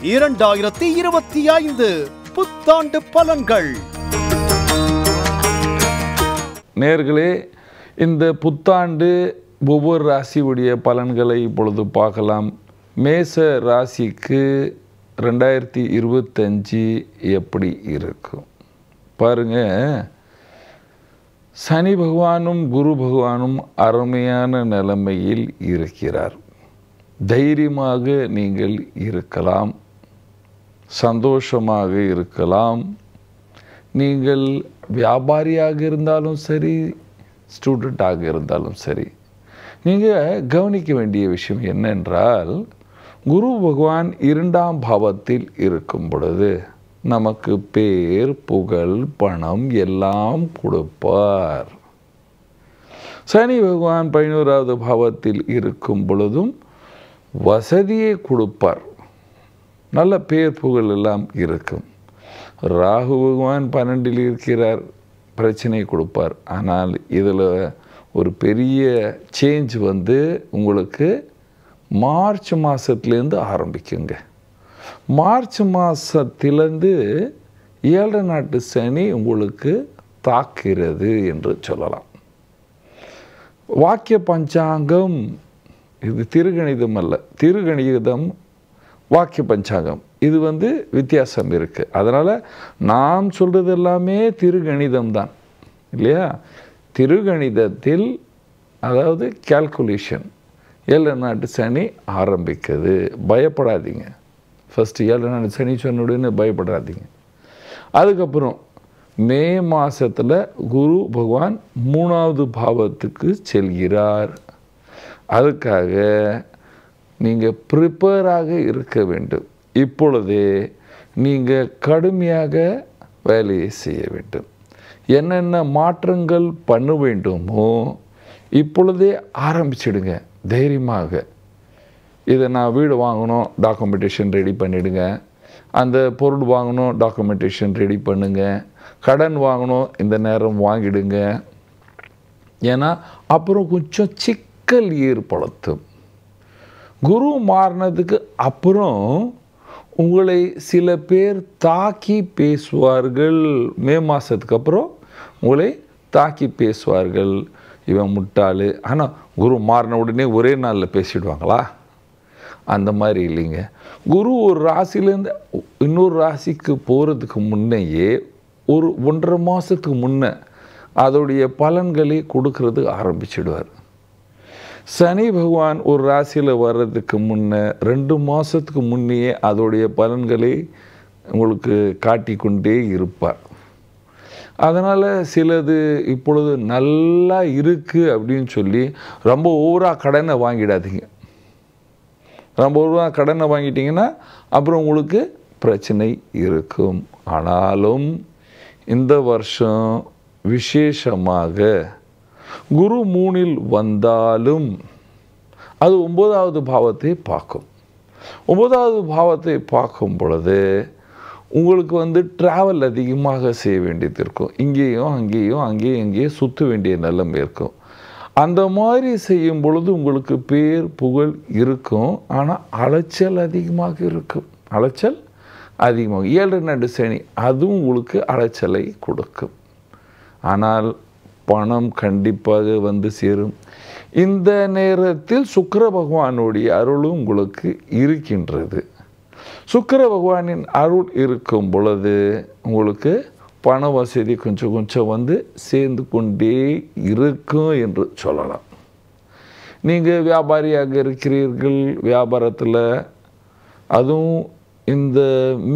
2025 புத்தாண்டு பலன்கள். நேயர்களே, இந்த புத்தாண்டு ஒவ்வொரு ராசியுடைய பலன்களை இப்பொழுது பார்க்கலாம். மேச ராசிக்கு 2025 எப்படி இருக்கும் பாருங்க. சனி பகவானும் குரு பகவானும் அருமையான நிலைமையில் இருக்கிறார். தைரியமாக நீங்கள் இருக்கலாம், சந்தோஷமாக இருக்கலாம். நீங்கள் வியாபாரியாக இருந்தாலும் சரி, ஸ்டூடெண்ட்டாக இருந்தாலும் சரி, நீங்கள் கவனிக்க வேண்டிய விஷயம் என்னென்றால், குரு பகவான் 2ஆம் பாவத்தில் இருக்கும் பொழுது நமக்கு பேர், புகழ், பணம் எல்லாம் கொடுப்பார். சனி பகவான் 11ஆவது பாவத்தில் இருக்கும் பொழுதும் வசதியை கொடுப்பார். நல்ல பேர், புகழ் எல்லாம் இருக்கும். ராகு பகவான் 12இல் இருக்கிறார், பிரச்சனை கொடுப்பார். ஆனால் இதில் ஒரு பெரிய சேஞ்ச் உங்களுக்கு மார்ச் மாதத்துலேருந்து ஆரம்பிக்குங்க. மார்ச் மாதத்திலேருந்து 7 நாட்டு சனி உங்களுக்கு தாக்குகிறது என்று சொல்லலாம். வாக்கிய பஞ்சாங்கம் இது திருகணிதம் அல்ல, திருகணிதம் வாக்கிய பஞ்சாங்கம் இது வித்தியாசம் இருக்குது. அதனால் நாம் சொல்கிறது எல்லாமே திருகணிதம் தான் இல்லையா. திருகணிதத்தில் அதாவது கால்குலேஷன் 7 நாட்டு சனி ஆரம்பிக்குது. பயப்படாதீங்க. ஃபஸ்ட்டு 7 நாட்டு சனி சொன்ன உடனே பயப்படாதீங்க. அதுக்கப்புறம் மே மாதத்தில் குரு பகவான் 3ஆவது பாவத்துக்கு செல்கிறார். அதுக்காக நீங்கள் ப்ரிப்பேராக இருக்க வேண்டும். இப்பொழுதே நீங்கள் கடுமையாக வேலையை செய்ய வேண்டும். என்னென்ன மாற்றங்கள் பண்ண வேண்டுமோ இப்பொழுதே ஆரம்பிச்சிடுங்க தைரியமாக. இதை நான் வீடு வாங்கணும், டாக்குமெண்டேஷன் ரெடி பண்ணிவிடுங்க. அந்த பொருள் வாங்கணும், டாக்குமெண்டேஷன் ரெடி பண்ணுங்க. கடன் வாங்கணும், இந்த நேரம் வாங்கிடுங்க. ஏன்னா அப்புறம் கொஞ்சம் சிக்கல் ஏற்படுத்தும். குரு மாறினதுக்கு அப்புறம் உங்களை சில பேர் தாக்கி பேசுவார்கள். மே மாதத்துக்கு அப்புறம் உங்களை தாக்கி பேசுவார்கள். இவன் முட்டாள். ஆனால் குரு மாறின உடனே ஒரே நாளில் பேசிடுவாங்களா? அந்த மாதிரி இல்லைங்க. குரு ஒரு ராசிலேருந்து இன்னொரு ராசிக்கு போகிறதுக்கு முன்னையே ஒரு 1.5 மாதத்துக்கு முன்னே அதோடைய பலன்களை கொடுக்கறது ஆரம்பிச்சிடுவார். சனி பகவான் ஒரு ராசியில் வர்றதுக்கு முன்னே 2 மாதத்துக்கு முன்னையே அதோடைய பலன்களை உங்களுக்கு காட்டிக்கொண்டே இருப்பார். அதனால் சிலது இப்பொழுது நல்லா இருக்குது அப்படின்னு சொல்லி ரொம்ப ஓவராக கடனை வாங்கிடாதீங்க. ரொம்ப ஓவராக கடனை வாங்கிட்டீங்கன்னா அப்புறம் உங்களுக்கு பிரச்சனை இருக்கும். ஆனாலும் இந்த வருஷம் விசேஷமாக குரு 3இல் வந்தாலும் அது 9ஆவது பாவத்தை பார்க்கும். 9ஆவது பாவத்தை பார்க்கும் பொழுது உங்களுக்கு ட்ராவல் அதிகமாக செய்ய வேண்டியது இருக்கும். இங்கேயும் அங்கேயும் இங்கேயும் சுற்ற வேண்டிய நிலைமை இருக்கும். அந்த மாதிரி செய்யும் பொழுது உங்களுக்கு பேர், புகழ் இருக்கும். ஆனால் அலைச்சல் அதிகமாக இருக்கும். அலைச்சல் அதிகமாக 7 நாட்டு சனி அதுவும் உங்களுக்கு அலைச்சலை கொடுக்கும். ஆனால் பணம் கண்டிப்பாக சேரும். இந்த நேரத்தில் சுக்கிர பகவானுடைய அருளும் உங்களுக்கு இருக்கின்றது. சுக்கிர பகவானின் அருள் இருக்கும் பொழுது உங்களுக்கு பண வசதி கொஞ்சம் கொஞ்சம் சேர்ந்து கொண்டே இருக்கும் என்று சொல்லலாம். நீங்கள் வியாபாரியாக இருக்கிறீர்கள், வியாபாரத்தில் அதுவும் இந்த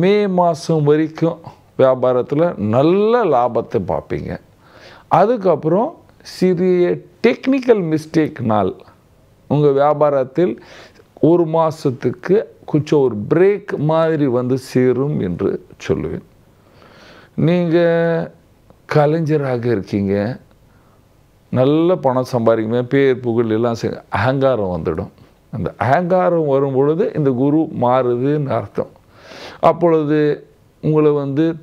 மே மாதம் வரைக்கும் வியாபாரத்தில் நல்ல லாபத்தை பார்ப்பீங்க. அதுக்கப்புறம் சிறிய டெக்னிக்கல் மிஸ்டேக்னால் உங்கள் வியாபாரத்தில் 1 மாதத்துக்கு கொஞ்சம் ஒரு பிரேக் மாதிரி சேரும் என்று சொல்லுவேன். நீங்கள் கலைஞராக இருக்கீங்க, நல்ல பணம் சம்பாதிக்குங்க, பேர், புகழ் எல்லாம் அகங்காரம் வந்துடும். அந்த அகங்காரம் வரும் பொழுது இந்த குரு மாறுதுன்னு அர்த்தம். அப்பொழுது உங்களை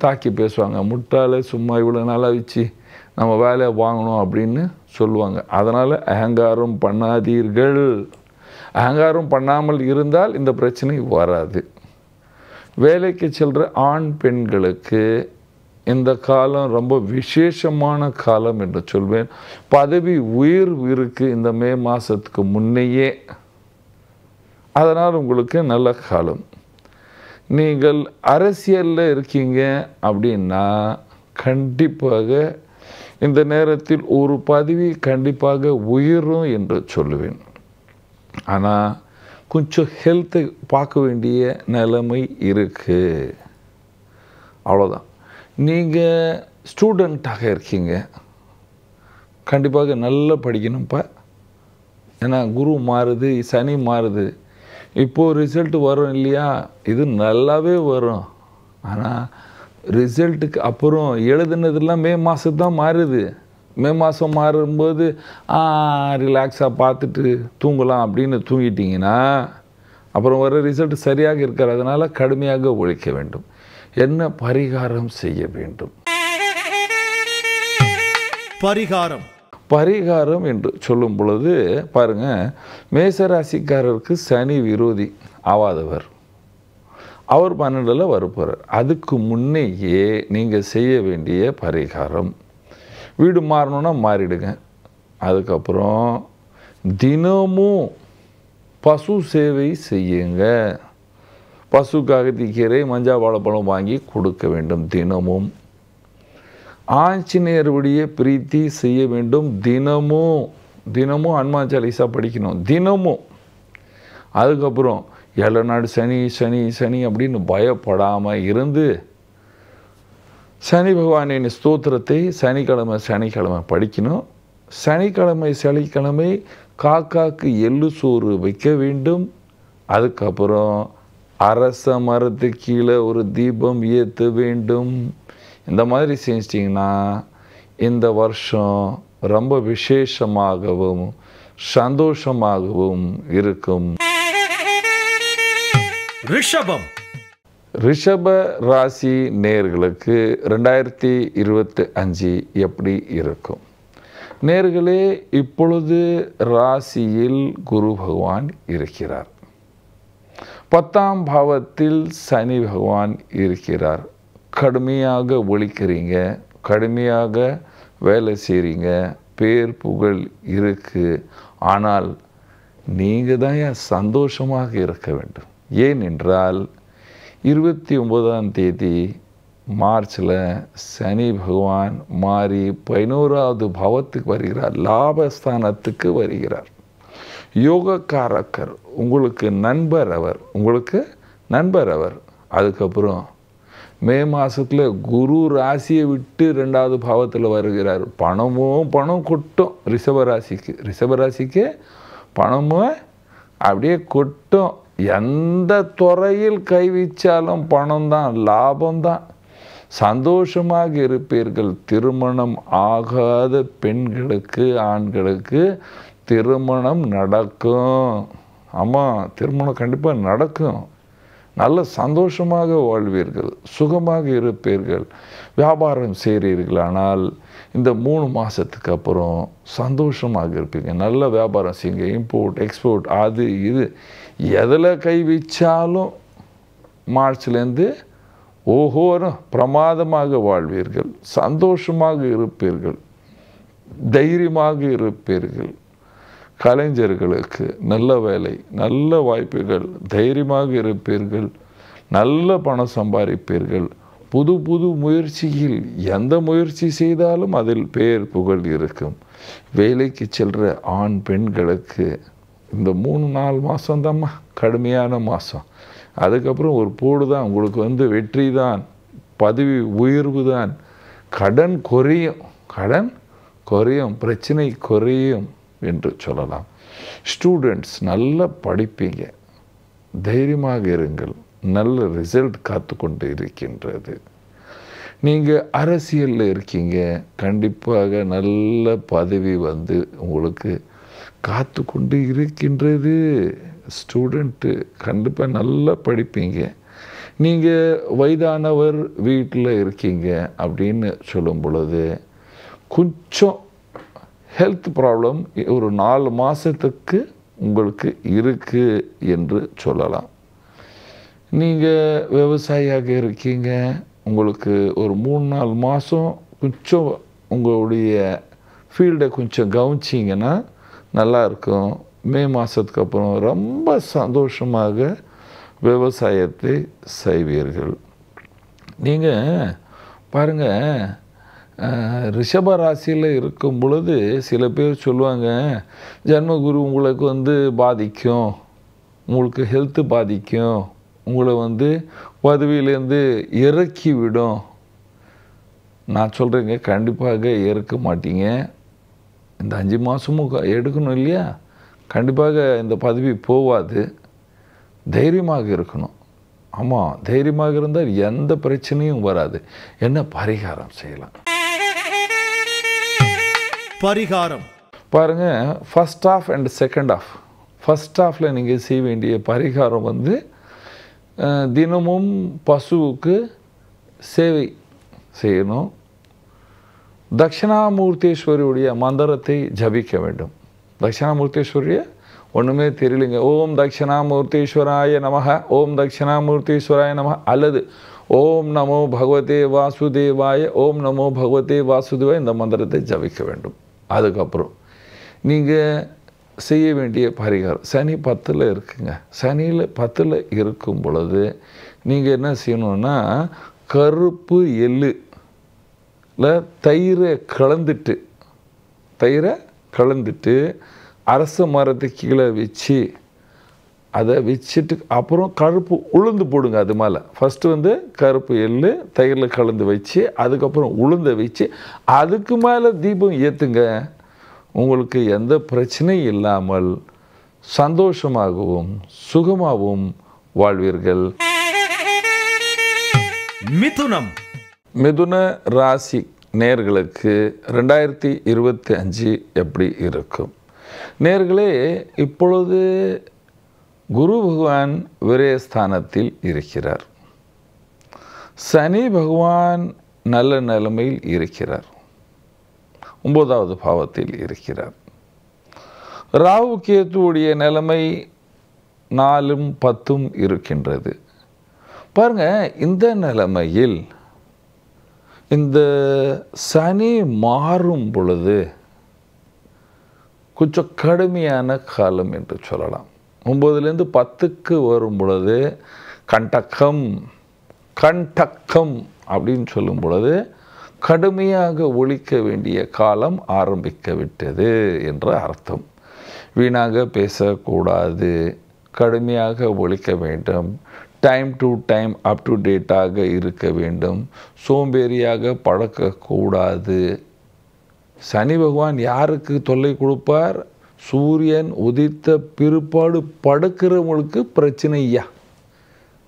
தாக்கி பேசுவாங்க. முட்டாள சும்மா இவ்வளோ நாளாக வச்சு நம்ம வேலையை வாங்கணும் அப்படின்னு சொல்லுவாங்க. அதனால் அகங்காரம் பண்ணாதீர்கள். அகங்காரம் பண்ணாமல் இருந்தால் இந்த பிரச்சனை வராது. வேலைக்கு செல்கிற ஆண் பெண்களுக்கு இந்த காலம் ரொம்ப விசேஷமான காலம் என்று சொல்வேன். பதவி உயர்வு இருக்குது இந்த மே மாதத்துக்கு முன்னையே. அதனால் உங்களுக்கு நல்ல காலம். நீங்கள் அரசியலில் இருக்கீங்க அப்படின்னா கண்டிப்பாக இந்த நேரத்தில் ஒரு பதவி கண்டிப்பாக உயரும் என்று சொல்லுவேன். ஆனால் கொஞ்சம் ஹெல்த்தை பார்க்க வேண்டிய நிலைமை இருக்குது. அவ்வளோதான். நீங்கள் ஸ்டூடெண்ட்டாக இருக்கீங்க, கண்டிப்பாக நல்லா படிக்கணும்ப்பா. ஏன்னா குரு மாறுது, சனி மாறுது. இப்போது ரிசல்ட்டு வரும் இல்லையா, இது நல்லாவே வரும். ஆனால் ரிசல்ட்டுக்கு அப்புறம் எழுதுனதெல்லாம் மே மாதம் தான் மாறுது. மே மாதம் மாறும்போது ரிலாக்ஸாக பார்த்துட்டு தூங்கலாம் அப்படின்னு தூங்கிட்டிங்கன்னா அப்புறம் வர ரிசல்ட் சரியாக இருக்காது. அதனால் கடுமையாக உழைக்க வேண்டும். என்ன பரிகாரம் செய்ய வேண்டும்? பரிகாரம் என்று சொல்லும் பொழுது பாருங்கள், மேசராசிக்காரருக்கு சனி விரோதி ஆவாதவர், அவர் 12ல் வரப்போகிறார். அதுக்கு முன்னையே நீங்கள் செய்ய வேண்டிய பரிகாரம், வீடு மாறணுன்னா மாறிடுங்க. அதுக்கப்புறம் தினமும் பசு சேவை செய்யுங்க. பசுக்கு அகத்திக்கீரை, மஞ்சள் வாழைப்பழம் வாங்கி கொடுக்க வேண்டும் தினமும். ஆஞ்சநேயருடைய பிரீத்தி செய்ய வேண்டும் தினமும். தினமும் ஹனுமான் சாலிசா படிக்கணும் தினமும். அதுக்கப்புறம் ஏழநாடு சனி சனி சனி அப்படின்னு பயப்படாமல் இருந்து சனி பகவானின் ஸ்தோத்திரத்தை சனிக்கிழமை படிக்கணும். சனிக்கிழமை காக்காக்கு எள்ளு சோறு வைக்க வேண்டும். அதுக்கப்புறம் அரச மரத்து கீழே ஒரு தீபம் ஏற்ற வேண்டும். இந்த மாதிரி செஞ்சிட்டிங்கன்னா இந்த வருஷம் ரொம்ப விசேஷமாகவும் சந்தோஷமாகவும் இருக்கும். ரிஷப ராசி நேயர்களுக்கு 2025 எப்படி இருக்கும்? நேயர்களே, இப்பொழுது ராசியில் குரு பகவான் இருக்கிறார். 10ஆம் பாவத்தில் சனி பகவான் இருக்கிறார். கடுமையாக உழைக்கிறீங்க, கடுமையாக வேலை செய்கிறீங்க, பேர் புகழ் இருக்குது. ஆனால் நீங்கள் தான் சந்தோஷமாக இருக்க வேண்டும். ஏனென்றால் 29ஆம் தேதி மார்ச்சில் சனி பகவான் மாறி 11வது பாவத்துக்கு வருகிறார், லாபஸ்தானத்துக்கு வருகிறார். யோகக்காரக்கர், உங்களுக்கு நண்பர் அவர். அதுக்கப்புறம் மே மாதத்தில் குரு ராசியை விட்டு 2வது பாவத்தில் வருகிறார். பணம் கொட்டும் ரிஷபராசிக்கு பணமும் அப்படியே கொட்டும். எந்த துறையில் கை வச்சாலும் பணம் தான், லாபம்தான். சந்தோஷமாக இருப்பீர்கள். திருமணம் ஆகாத பெண்களுக்கு ஆண்களுக்கு திருமணம் நடக்கும். ஆமாம், திருமணம் கண்டிப்பாக நடக்கும். நல்ல சந்தோஷமாக வாழ்வீர்கள், சுகமாக இருப்பீர்கள். வியாபாரம் செய்கிறீர்களானால் இந்த 3 மாதத்துக்கு அப்புறம் சந்தோஷமாக இருப்பீங்க. நல்ல வியாபாரம் செய்யுங்க. இம்போர்ட் எக்ஸ்போர்ட் அது இது எதில் கை வச்சாலும் மார்ச்லேருந்து பிரமாதமாக வாழ்வீர்கள், சந்தோஷமாக இருப்பீர்கள், தைரியமாக இருப்பீர்கள். கலைஞர்களுக்கு நல்ல வேலை, நல்ல வாய்ப்புகள், தைரியமாக இருப்பீர்கள், நல்ல பணம் சம்பாதிப்பீர்கள். புது முயற்சியில் எந்த முயற்சி செய்தாலும் அதில் பேர் புகழ் இருக்கும். வேலைக்கு செல்கிற ஆண் பெண்களுக்கு இந்த 3-4 மாதம்தாம்மா கடுமையான மாதம். அதுக்கப்புறம் ஒரு போடு தான், உங்களுக்கு வெற்றி தான், பதவி உயர்வு தான். கடன் குறையும், பிரச்சனை குறையும் என்று சொல்லலாம். ஸ்டூடெண்ட்ஸ் நல்லா படிப்பீங்க, தைரியமாக இருங்கள், நல்ல ரிசல்ட் காத்து கொண்டு இருக்கின்றது. நீங்கள் அரசியலில் இருக்கீங்க, கண்டிப்பாக நல்ல பதவி உங்களுக்கு காத்து கொண்டு இருக்கின்றது. ஸ்டூடெண்ட்டு கண்டிப்பாக நல்லா படிப்பீங்க. நீங்கள் வயதானவர் வீட்டில் இருக்கீங்க அப்படின்னு சொல்லும் பொழுது கொஞ்சம் ஹெல்த் ப்ராப்ளம் ஒரு 4 மாதத்துக்கு உங்களுக்கு இருக்குது என்று சொல்லலாம். நீங்கள் விவசாயியாக இருக்கீங்க, உங்களுக்கு ஒரு 3-4 மாதம் கொஞ்சம் உங்களுடைய ஃபீல்டை கொஞ்சம் கவனிச்சிங்கன்னா நல்லாயிருக்கும். மே மாதத்துக்கு அப்புறம் ரொம்ப சந்தோஷமாக விவசாயத்தை செய்வீர்கள். நீங்கள் பாருங்கள், ரிஷப ராசியில் இருக்கும் பொழுது சில பேர் சொல்லுவாங்க, ஜன்மகுரு உங்களுக்கு பாதிக்கும், உங்களுக்கு ஹெல்த்து பாதிக்கும், உங்களை பதவியிலேருந்து இறக்கி விடும். நான் சொல்கிறேங்க, கண்டிப்பாக இறக்க மாட்டீங்க. இந்த 5 மாதமும் எடுக்கணும் இல்லையா? கண்டிப்பாக இந்த பதவி போகாது. தைரியமாக இருக்கணும். ஆமாம், தைரியமாக இருந்தால் எந்த பிரச்சனையும் வராது. என்ன பரிகாரம் செய்யலாம்? பரிகாரம் பாருங்கள், first half and second half. First ஆஃபில் நீங்கள் செய்ய வேண்டிய பரிகாரம் தினமும் பசுவுக்கு சேவை செய்யணும். தட்சிணாமூர்த்தீஸ்வரியுடைய மந்திரத்தை ஜபிக்க வேண்டும். தட்சிணாமூர்த்தீஸ்வரிய ஒன்றுமே தெரியலைங்க, ஓம் தட்சிணாமூர்த்தீஸ்வராய நமக, ஓம் தட்சிணாமூர்த்தீஸ்வராய நமக, அல்லது ஓம் நமோ பகவதே வாசுதேவாய, ஓம் நமோ பகவதே வாசுதேவாய, இந்த மந்திரத்தை ஜபிக்க வேண்டும். அதுக்கப்புறம் நீங்கள் செய்ய வேண்டிய பரிகாரம், சனி 10ல் இருக்குங்க. சனியில் 10ல் இருக்கும் பொழுது நீங்கள் என்ன செய்யணுன்னா, கருப்பு எள்ளில் தயிரை கலந்துட்டு அரச மரத்துக்கு கீழே வச்சு, அதை வச்சுட்டு அப்புறம் கருப்பு உளுந்து போடுங்க. அது மேலே ஃபஸ்ட்டு கருப்பு எள்ளு தயிரில் கலந்து வச்சு, அதுக்கப்புறம் உளுந்தை வச்சு, அதுக்கு மேலே தீபம் ஏற்றுங்க. உங்களுக்கு எந்த பிரச்சனையும் இல்லாமல் சந்தோஷமாகவும் சுகமாகவும் வாழ்வீர்கள். மிதுன ராசி நேயர்களுக்கு 2025 எப்படி இருக்கும்? நேயர்களே, இப்பொழுது குரு பகவான் விரயஸ்தானத்தில் இருக்கிறார். சனி பகவான் நல்ல நிலைமையில் இருக்கிறார், 9வது பாவத்தில் இருக்கிறார். ராகு கேத்துவுடைய நிலைமை 4ம் 10ம் இருக்கின்றது. பாருங்க, இந்த நிலைமையில் இந்த சனி மாறும் பொழுது கொஞ்சம் கடுமையான காலம் என்று சொல்லலாம். 9லேருந்து 10க்கு வரும் பொழுது கண்டக்கம் அப்படின்னு சொல்லும் பொழுது கடுமையாக ஒழிக்க வேண்டிய காலம் ஆரம்பிக்க விட்டது என்ற அர்த்தம். வீணாக பேசக்கூடாது, கடுமையாக ஒழிக்க வேண்டும், time to time up to டேட்டாக இருக்க வேண்டும், சோம்பேறியாக பழக்கக்கூடாது. சனி பகவான் யாருக்கு தொல்லை கொடுப்பார்? சூரியன் உதித்த பிற்பாடு படுக்கிறவங்களுக்கு பிரச்சனையா.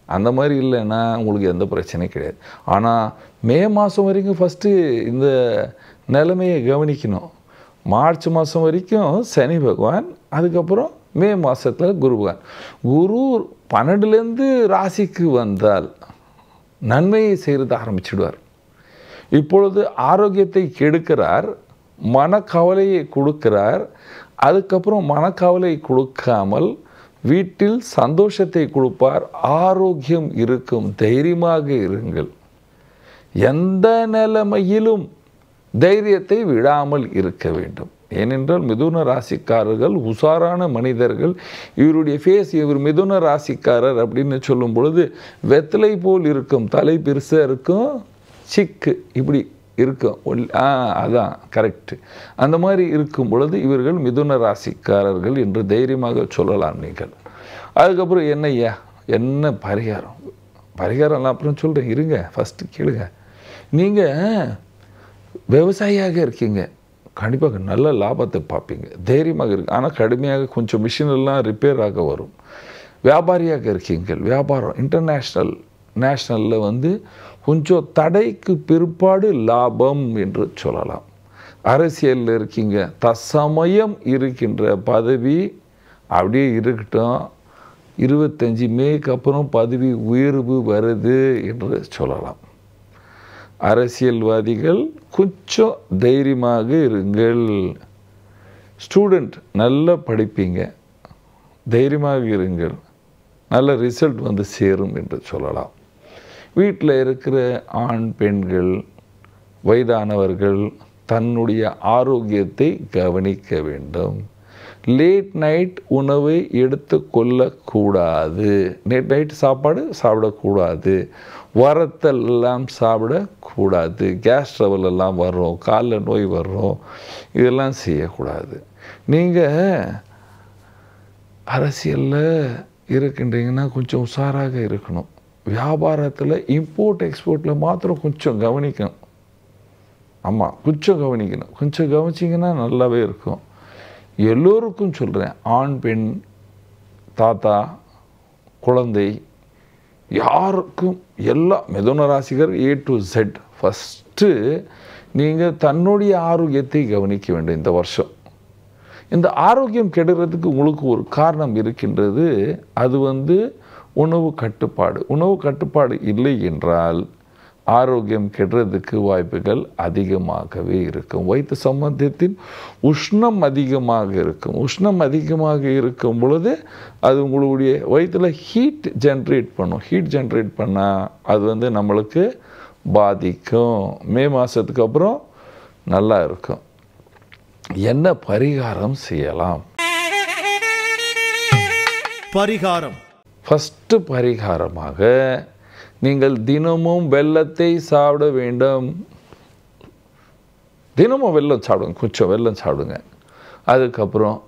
அந்த மாதிரி இல்லைன்னா உங்களுக்கு எந்த பிரச்சனையும் கிடையாது. ஆனால் மே மாதம் வரைக்கும் ஃபஸ்ட்டு இந்த நிலைமையை கவனிக்கணும். மார்ச் மாதம் வரைக்கும் சனி பகவான், அதுக்கப்புறம் மே மாதத்தில் குரு பகவான். குரு 12லேருந்து ராசிக்கு வந்தால் நன்மையை செய்கிறது ஆரம்பிச்சிடுவார். இப்பொழுது ஆரோக்கியத்தை கெடுக்கிறார், மனக்கவலையை கொடுக்கிறார். அதுக்கப்புறம் மனக்கவலை கொடுக்காமல் வீட்டில் சந்தோஷத்தை கொடுப்பார். ஆரோக்கியம் இருக்கும், தைரியமாக இருங்கள். எந்த நிலைமையிலும் தைரியத்தை விடாமல் இருக்க வேண்டும். ஏனென்றால் மிதுன ராசிக்காரர்கள் உஷாரான மனிதர்கள். இவருடைய ஃபேஸ், இவர் மிதுன ராசிக்காரர் அப்படின்னு சொல்லும் பொழுது வெத்தலை போல் இருக்கும், தலை பெருசாக இருக்கும், சிக்கு இப்படி இருக்கும். அதான் கரெக்டு. அந்த மாதிரி இருக்கும் பொழுது இவர்கள் மிதுன ராசிக்காரர்கள் என்று தைரியமாக சொல்லலாம் நீங்கள். அதுக்கப்புறம் என்னய்யா, என்ன பரிகாரம்லாம் அப்புறம் சொல்கிறேன், இருங்க, ஃபஸ்ட்டு கேளுங்க. நீங்கள் விவசாயியாக இருக்கீங்க, கண்டிப்பாக நல்ல லாபத்தை பார்ப்பீங்க, தைரியமாக இருக்கு. ஆனால் கடுமையாக கொஞ்சம் மிஷினெல்லாம் ரிப்பேர் ஆக வரும். வியாபாரியாக இருக்கீங்கள், வியாபாரம் நேஷ்னலில் கொஞ்சம் தடைக்கு பிற்பாடு லாபம் என்று சொல்லலாம். அரசியலில் இருக்கீங்க, தற்சமயம் இருக்கின்ற பதவி அப்படியே இருக்கட்டும், 25 மேக்கு அப்புறம் பதவி உயர்வு வருது என்று சொல்லலாம். அரசியல்வாதிகள் கொஞ்சம் தைரியமாக இருங்கள். ஸ்டூடெண்ட் நல்லா படிப்பீங்க, தைரியமாக இருங்கள். நல்ல ரிசல்ட் வந்து சேரும் என்று சொல்லலாம். வீட்டில் இருக்கிற ஆண் பெண்கள் வயதானவர்கள் தன்னுடைய ஆரோக்கியத்தை கவனிக்க வேண்டும். லேட் நைட் உணவை எடுத்துக்கொள்ளக்கூடாது. லேட் நைட் சாப்பாடு சாப்பிடக்கூடாது. வரத்தல் எல்லாம் சாப்பிடக்கூடாது. கேஸ் ட்ரபிள் எல்லாம் வரும், காலில் நோய் வரும், இதெல்லாம் செய்யக்கூடாது. நீங்கள் அரசியலில் இருக்கின்றீங்கன்னா கொஞ்சம் உஷாராக இருக்கணும். வியாபாரத்தில் இம்போர்ட் எக்ஸ்போர்ட்டில் மாத்திரம் கொஞ்சம் கவனிக்கணும். ஆமாம், கொஞ்சம் கவனிக்கணும். கொஞ்சம் கவனிச்சிங்கன்னா நல்லாவே இருக்கும். எல்லோருக்கும் சொல்கிறேன், ஆண் பெண் தாத்தா குழந்தை யாருக்கும் எல்லா மிதுன ராசிகர் A to Z ஃபஸ்ட்டு நீங்கள் தன்னுடைய ஆரோக்கியத்தை கவனிக்க வேண்டும். இந்த வருஷம் இந்த ஆரோக்கியம் கெடுறதுக்கு உங்களுக்கு ஒரு காரணம் இருக்கின்றது. அது உணவு கட்டுப்பாடு. உணவு கட்டுப்பாடு இல்லை என்றால் ஆரோக்கியம் கெடுறதுக்கு வாய்ப்புகள் அதிகமாகவே இருக்கும். வயிற்று சம்பந்தத்தில் உஷ்ணம் அதிகமாக இருக்கும். உஷ்ணம் அதிகமாக இருக்கும் பொழுது அது உங்களுடைய வயிற்றில் ஹீட் ஜென்ரேட் பண்ணும். ஹீட் ஜென்ரேட் பண்ணால் அது நம்மளுக்கு பாதிக்கும். மே மாதத்துக்கு அப்புறம் நல்லா இருக்கும். என்ன பரிகாரம் செய்யலாம்? பரிகாரம் ஃபஸ்ட்டு பரிகாரமாக நீங்கள் தினமும் வெல்லத்தை சாப்பிட வேண்டும். தினமும் வெல்லம் சாப்பிடுங்க, கொஞ்சம் வெல்லம் சாப்பிடுங்க. அதுக்கப்புறம்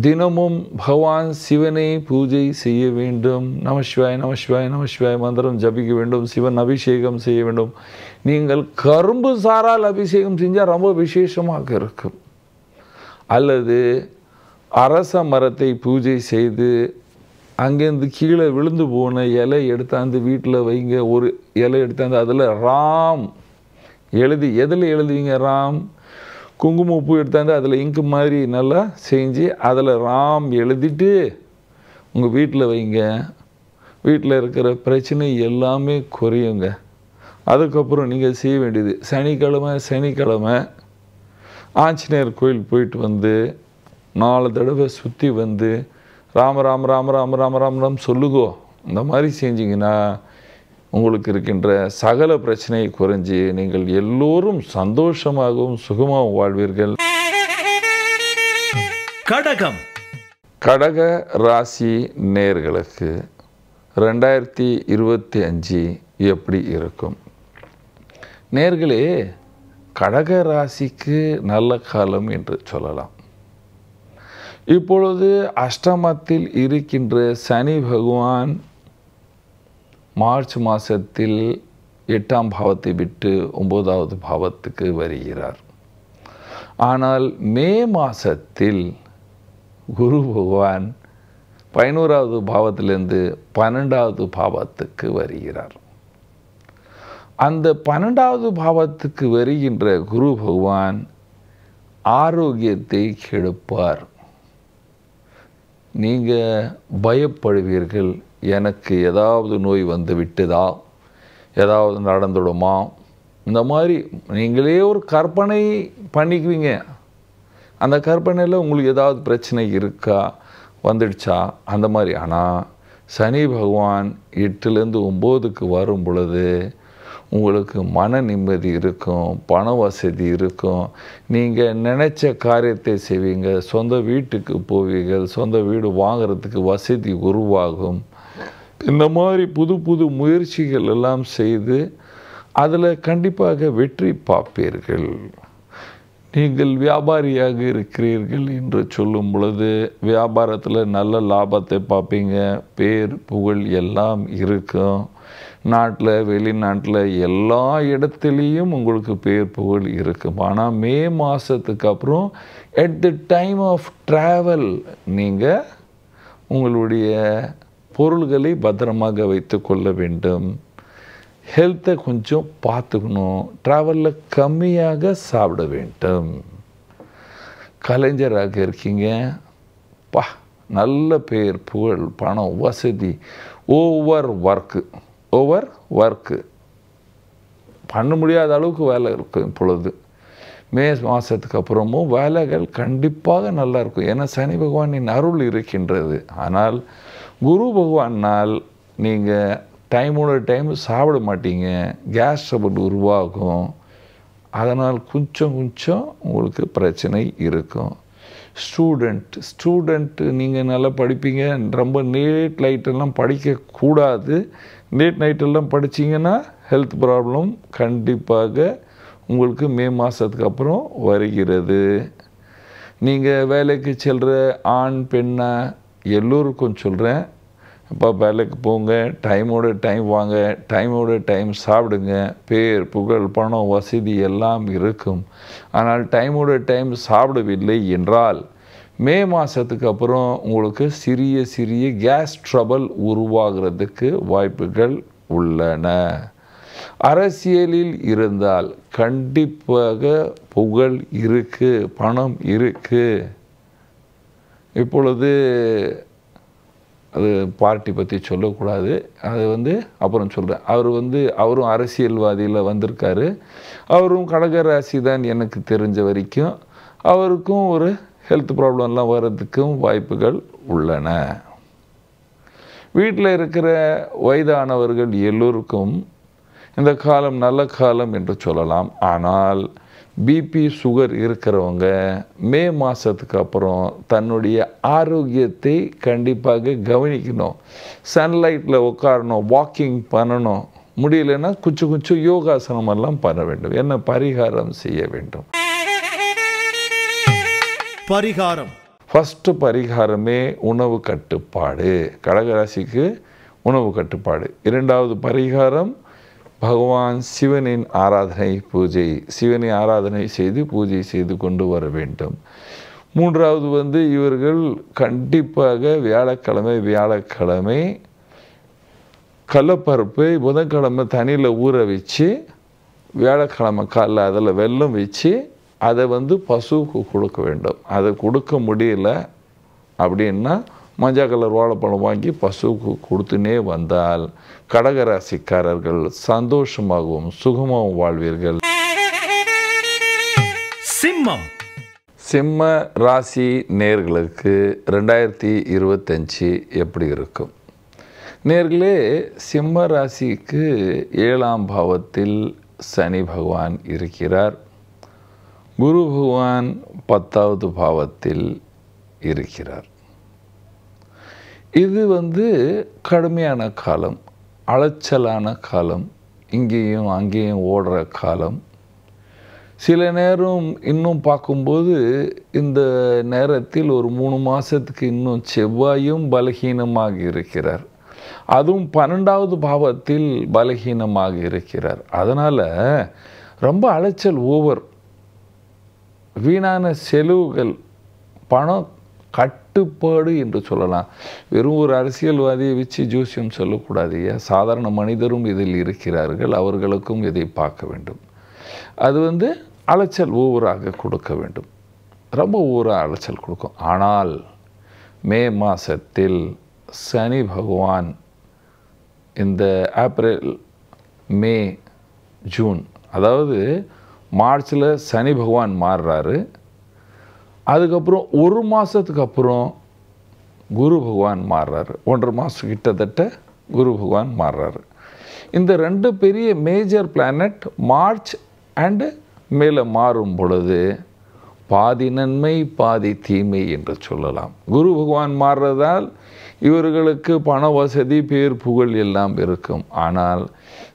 தினமும் பகவான் சிவனை பூஜை செய்ய வேண்டும். நமசிவாய நமசிவாய நமசிவாய மந்திரம் ஜபிக்க வேண்டும். சிவன் அபிஷேகம் செய்ய வேண்டும். நீங்கள் கரும்பு சாரால் அபிஷேகம் செஞ்சால் ரொம்ப விசேஷமாக இருக்கும். அல்லது அரச மரத்தை பூஜை செய்து அங்கேருந்து கீழே விழுந்து போன இலை எடுத்தாந்து வீட்டில் வைங்க. ஒரு இலை எடுத்தாந்து அதில் ராம் எழுதி, எதில் எழுதுவீங்க? ராம். குங்குமப்பூ எடுத்தாந்து அதில் இங்கு மாதிரி நல்லா செஞ்சு அதில் ராம் எழுதிட்டு உங்கள் வீட்டில் வைங்க. வீட்டில் இருக்கிற பிரச்சனை எல்லாமே குறையுங்க. அதுக்கப்புறம் நீங்கள் செய்ய வேண்டியது, சனிக்கிழமை ஆஞ்சநேயர் கோயில் போயிட்டு 4 தடவை சுற்றி ராம ராம ராம ராம ராம ராம ராம் சொல்லுகோ. இந்த மாதிரி செஞ்சிங்கன்னா உங்களுக்கு இருக்கின்ற சகல பிரச்சனையை குறைஞ்சி நீங்கள் எல்லோரும் சந்தோஷமாகவும் சுகமாகவும் வாழ்வீர்கள். கடகம் கடக ராசி நேயர்களுக்கு 2025 எப்படி இருக்கும்? நேயர்களே, கடக ராசிக்கு நல்ல காலம் என்று சொல்லலாம். இப்பொழுது அஷ்டமத்தில் இருக்கின்ற சனி பகவான் மார்ச் மாதத்தில் 8ஆம் பாவத்தை விட்டு 9வது பாவத்துக்கு வருகிறார். ஆனால் மே மாதத்தில் குரு பகவான் 11வது பாவத்திலிருந்து 12வது பாவத்துக்கு வருகிறார். அந்த 12வது பாவத்துக்கு வருகின்ற குரு பகவான் ஆரோக்கியத்தை கெடுப்பார். நீங்கள் பயப்படுவீர்கள், எனக்கு ஏதாவது நோய் வந்து விட்டதா, ஏதாவது நடந்துடுமா, இந்த மாதிரி நீங்களே ஒரு கற்பனை பண்ணிக்குவீங்க. அந்த கற்பனையில் உங்களுக்கு ஏதாவது பிரச்சனை இருக்கா, வந்துடுச்சா, அந்த மாதிரி. ஆனால் சனி பகவான் 8லேருந்து 9க்கு வரும் பொழுது உங்களுக்கு மன நிம்மதி இருக்கும், பண வசதி இருக்கும், நீங்கள் நினச்ச காரியத்தை செய்வீங்க, சொந்த வீட்டுக்கு போவீர்கள், சொந்த வீடு வாங்கிறதுக்கு வசதி உருவாகும். இந்த மாதிரி புது புது முயற்சிகள் எல்லாம் செய்து அதில் கண்டிப்பாக வெற்றி பார்ப்பீர்கள். நீங்கள் வியாபாரியாக இருக்கிறீர்கள் என்று சொல்லும் பொழுது வியாபாரத்தில் நல்ல லாபத்தை பார்ப்பீங்க. பேர் புகழ் எல்லாம் இருக்கும். நாட்டில் வெளிநாட்டில் எல்லா இடத்துலையும் உங்களுக்கு பேர் புகழ் இருக்கும். ஆனால் மே மாதத்துக்கு அப்புறம் at the time of travel நீங்கள் உங்களுடைய பொருள்களை பத்திரமாக வைத்து கொள்ள வேண்டும். ஹெல்த்தை கொஞ்சம் பார்த்துக்கணும். ட்ராவலில் கம்மியாக சாப்பிட வேண்டும். கலைஞராக இருக்கீங்க, நல்ல பேர் புகழ் பணம் வசதி. ஓவர் ஒர்க்கு பண்ண முடியாத அளவுக்கு வேலை இருக்கும். இப்பொழுது மே மாதத்துக்கு அப்புறமும் வேலைகள் கண்டிப்பாக நல்லா இருக்கும். ஏன்னா சனி பகவானின் அருள் இருக்கின்றது. ஆனால் குரு பகவானால் நீங்கள் டைமோட டைம் சாப்பிட மாட்டீங்க, கேஸ் ட்ரபிள் உருவாகும். அதனால் கொஞ்சம் உங்களுக்கு பிரச்சனை இருக்கும். ஸ்டூடெண்ட் நீங்கள் நல்லா படிப்பீங்க, ரொம்ப லேட் நைட்டெல்லாம் படிக்கக்கூடாது. லேட் நைட்டெல்லாம் படிச்சிங்கன்னா ஹெல்த் ப்ராப்ளம் கண்டிப்பாக உங்களுக்கு மே மாதத்துக்கு அப்புறம் வருகிறது. நீங்கள் வேலைக்கு செல்கிற ஆண் பெண்ணை எல்லோருக்கும் சொல்கிறேன், இப்போ வேலைக்கு போங்க, டைமோட டைம் வாங்க, டைமோட டைம் சாப்பிடுங்க. பேர் புகழ் பணம் வசதி எல்லாம் இருக்கும். ஆனால் டைமோட டைம் சாப்பிடவில்லை என்றால் மே மாதத்துக்கு அப்புறம் உங்களுக்கு சிறிய கேஸ் ட்ரபிள் உருவாகிறதுக்கு வாய்ப்புகள் உள்ளன. அரசியலில் இருந்தால் கண்டிப்பாக புகழ் இருக்குது, பணம் இருக்குது. இப்பொழுது அது பார்ட்டி பற்றி சொல்லக்கூடாது, அது அப்புறம் சொல்கிறேன். அவரும் அரசியல்வாதியில் வந்திருக்காரு. அவரும் கடகராசி தான் எனக்கு தெரிஞ்ச வரைக்கும். அவருக்கும் ஒரு ஹெல்த் ப்ராப்ளம்லாம் வர்றதுக்கும் வாய்ப்புகள் உள்ளன. வீட்டில் இருக்கிற வயதானவர்கள் எல்லோருக்கும் இந்த காலம் நல்ல காலம் என்று சொல்லலாம். ஆனால் பிபி சுகர் இருக்கிறவங்க மே மாதத்துக்கு அப்புறம் தன்னுடைய ஆரோக்கியத்தை கண்டிப்பாக கவனிக்கணும். சன்லைட்டில் உட்காரணும், வாக்கிங் பண்ணணும். முடியலைன்னா கொஞ்சம் யோகாசனம் எல்லாம் பண்ண வேண்டும். என்ன பரிகாரம் செய்ய வேண்டும்? பரிகாரம் ஃபஸ்ட்டு பரிகாரமே உணவு கட்டுப்பாடு. கடகராசிக்கு உணவு கட்டுப்பாடு. இரண்டாவது பரிகாரம் பகவான் சிவனின் ஆராதனை பூஜை. சிவனை ஆராதனை செய்து பூஜை செய்து கொண்டு வர வேண்டும். மூன்றாவது இவர்கள் கண்டிப்பாக வியாழக்கிழமை கடலைப்பருப்பை புதன்கிழமை தண்ணியில் ஊற வச்சு வியாழக்கிழமை காலைல அதில் வெல்லம் வச்சு அதை பசுவுக்கு கொடுக்க வேண்டும். அதை கொடுக்க முடியல அப்படின்னா மஞ்சள் கலர் வாழைப்பழம் வாங்கி பசுவுக்கு கொடுத்துனே வந்தால் கடகராசிக்காரர்கள் சந்தோஷமாகவும் சுகமாகவும் வாழ்வீர்கள். சிம்ம ராசி நேயர்களுக்கு 2025 எப்படி இருக்கும்? நேயர்களே, சிம்ம ராசிக்கு 7ஆம் பாவத்தில் சனி பகவான் இருக்கிறார். குரு பகவான் 10வது பாவத்தில் இருக்கிறார். இது கடுமையான காலம், அலைச்சலான காலம், இங்கேயும் அங்கேயும் ஓடுற காலம். சில நேரம் இன்னும் பார்க்கும்போது இந்த நேரத்தில் ஒரு 3 மாதத்துக்கு இன்னும் செவ்வாயும் பலகீனமாக இருக்கிறார். அதுவும் 12வது பாவத்தில் பலகீனமாக இருக்கிறார். அதனால் ரொம்ப அலைச்சல், ஓவர், வீணான செலவுகள், பணம் கட்டுப்பாடு என்று சொல்லலாம். வெறும் ஒரு அரசியல்வாதியை வச்சு ஜோசியம் சொல்லக்கூடாது. சாதாரண மனிதரும் இதில் இருக்கிறார்கள், அவர்களுக்கும் இதை பார்க்க வேண்டும். அது அலைச்சல் ஓவராக கொடுக்க வேண்டும், ரொம்ப ஓவராக அலைச்சல் கொடுக்கும். ஆனால் மே மாதத்தில் சனி பகவான் இந்த ஏப்ரல், மே, ஜூன், அதாவது மார்ச்சில் சனி பகவான் மாறுறாரு. அதுக்கப்புறம் 1 மாதத்துக்கு அப்புறம் குரு பகவான் மாறுறாரு. 1.5 மாதம் கிட்டத்தட்ட குரு பகவான் மாறுறாரு. இந்த 2 பெரிய மேஜர் பிளானட் மார்ச் அண்டு மேலே மாறும் பொழுது பாதி நன்மை பாதி தீமை என்று சொல்லலாம். குரு பகவான் மாறுறதால் இவர்களுக்கு பண வசதி, பேர் புகழ் எல்லாம் இருக்கும். ஆனால்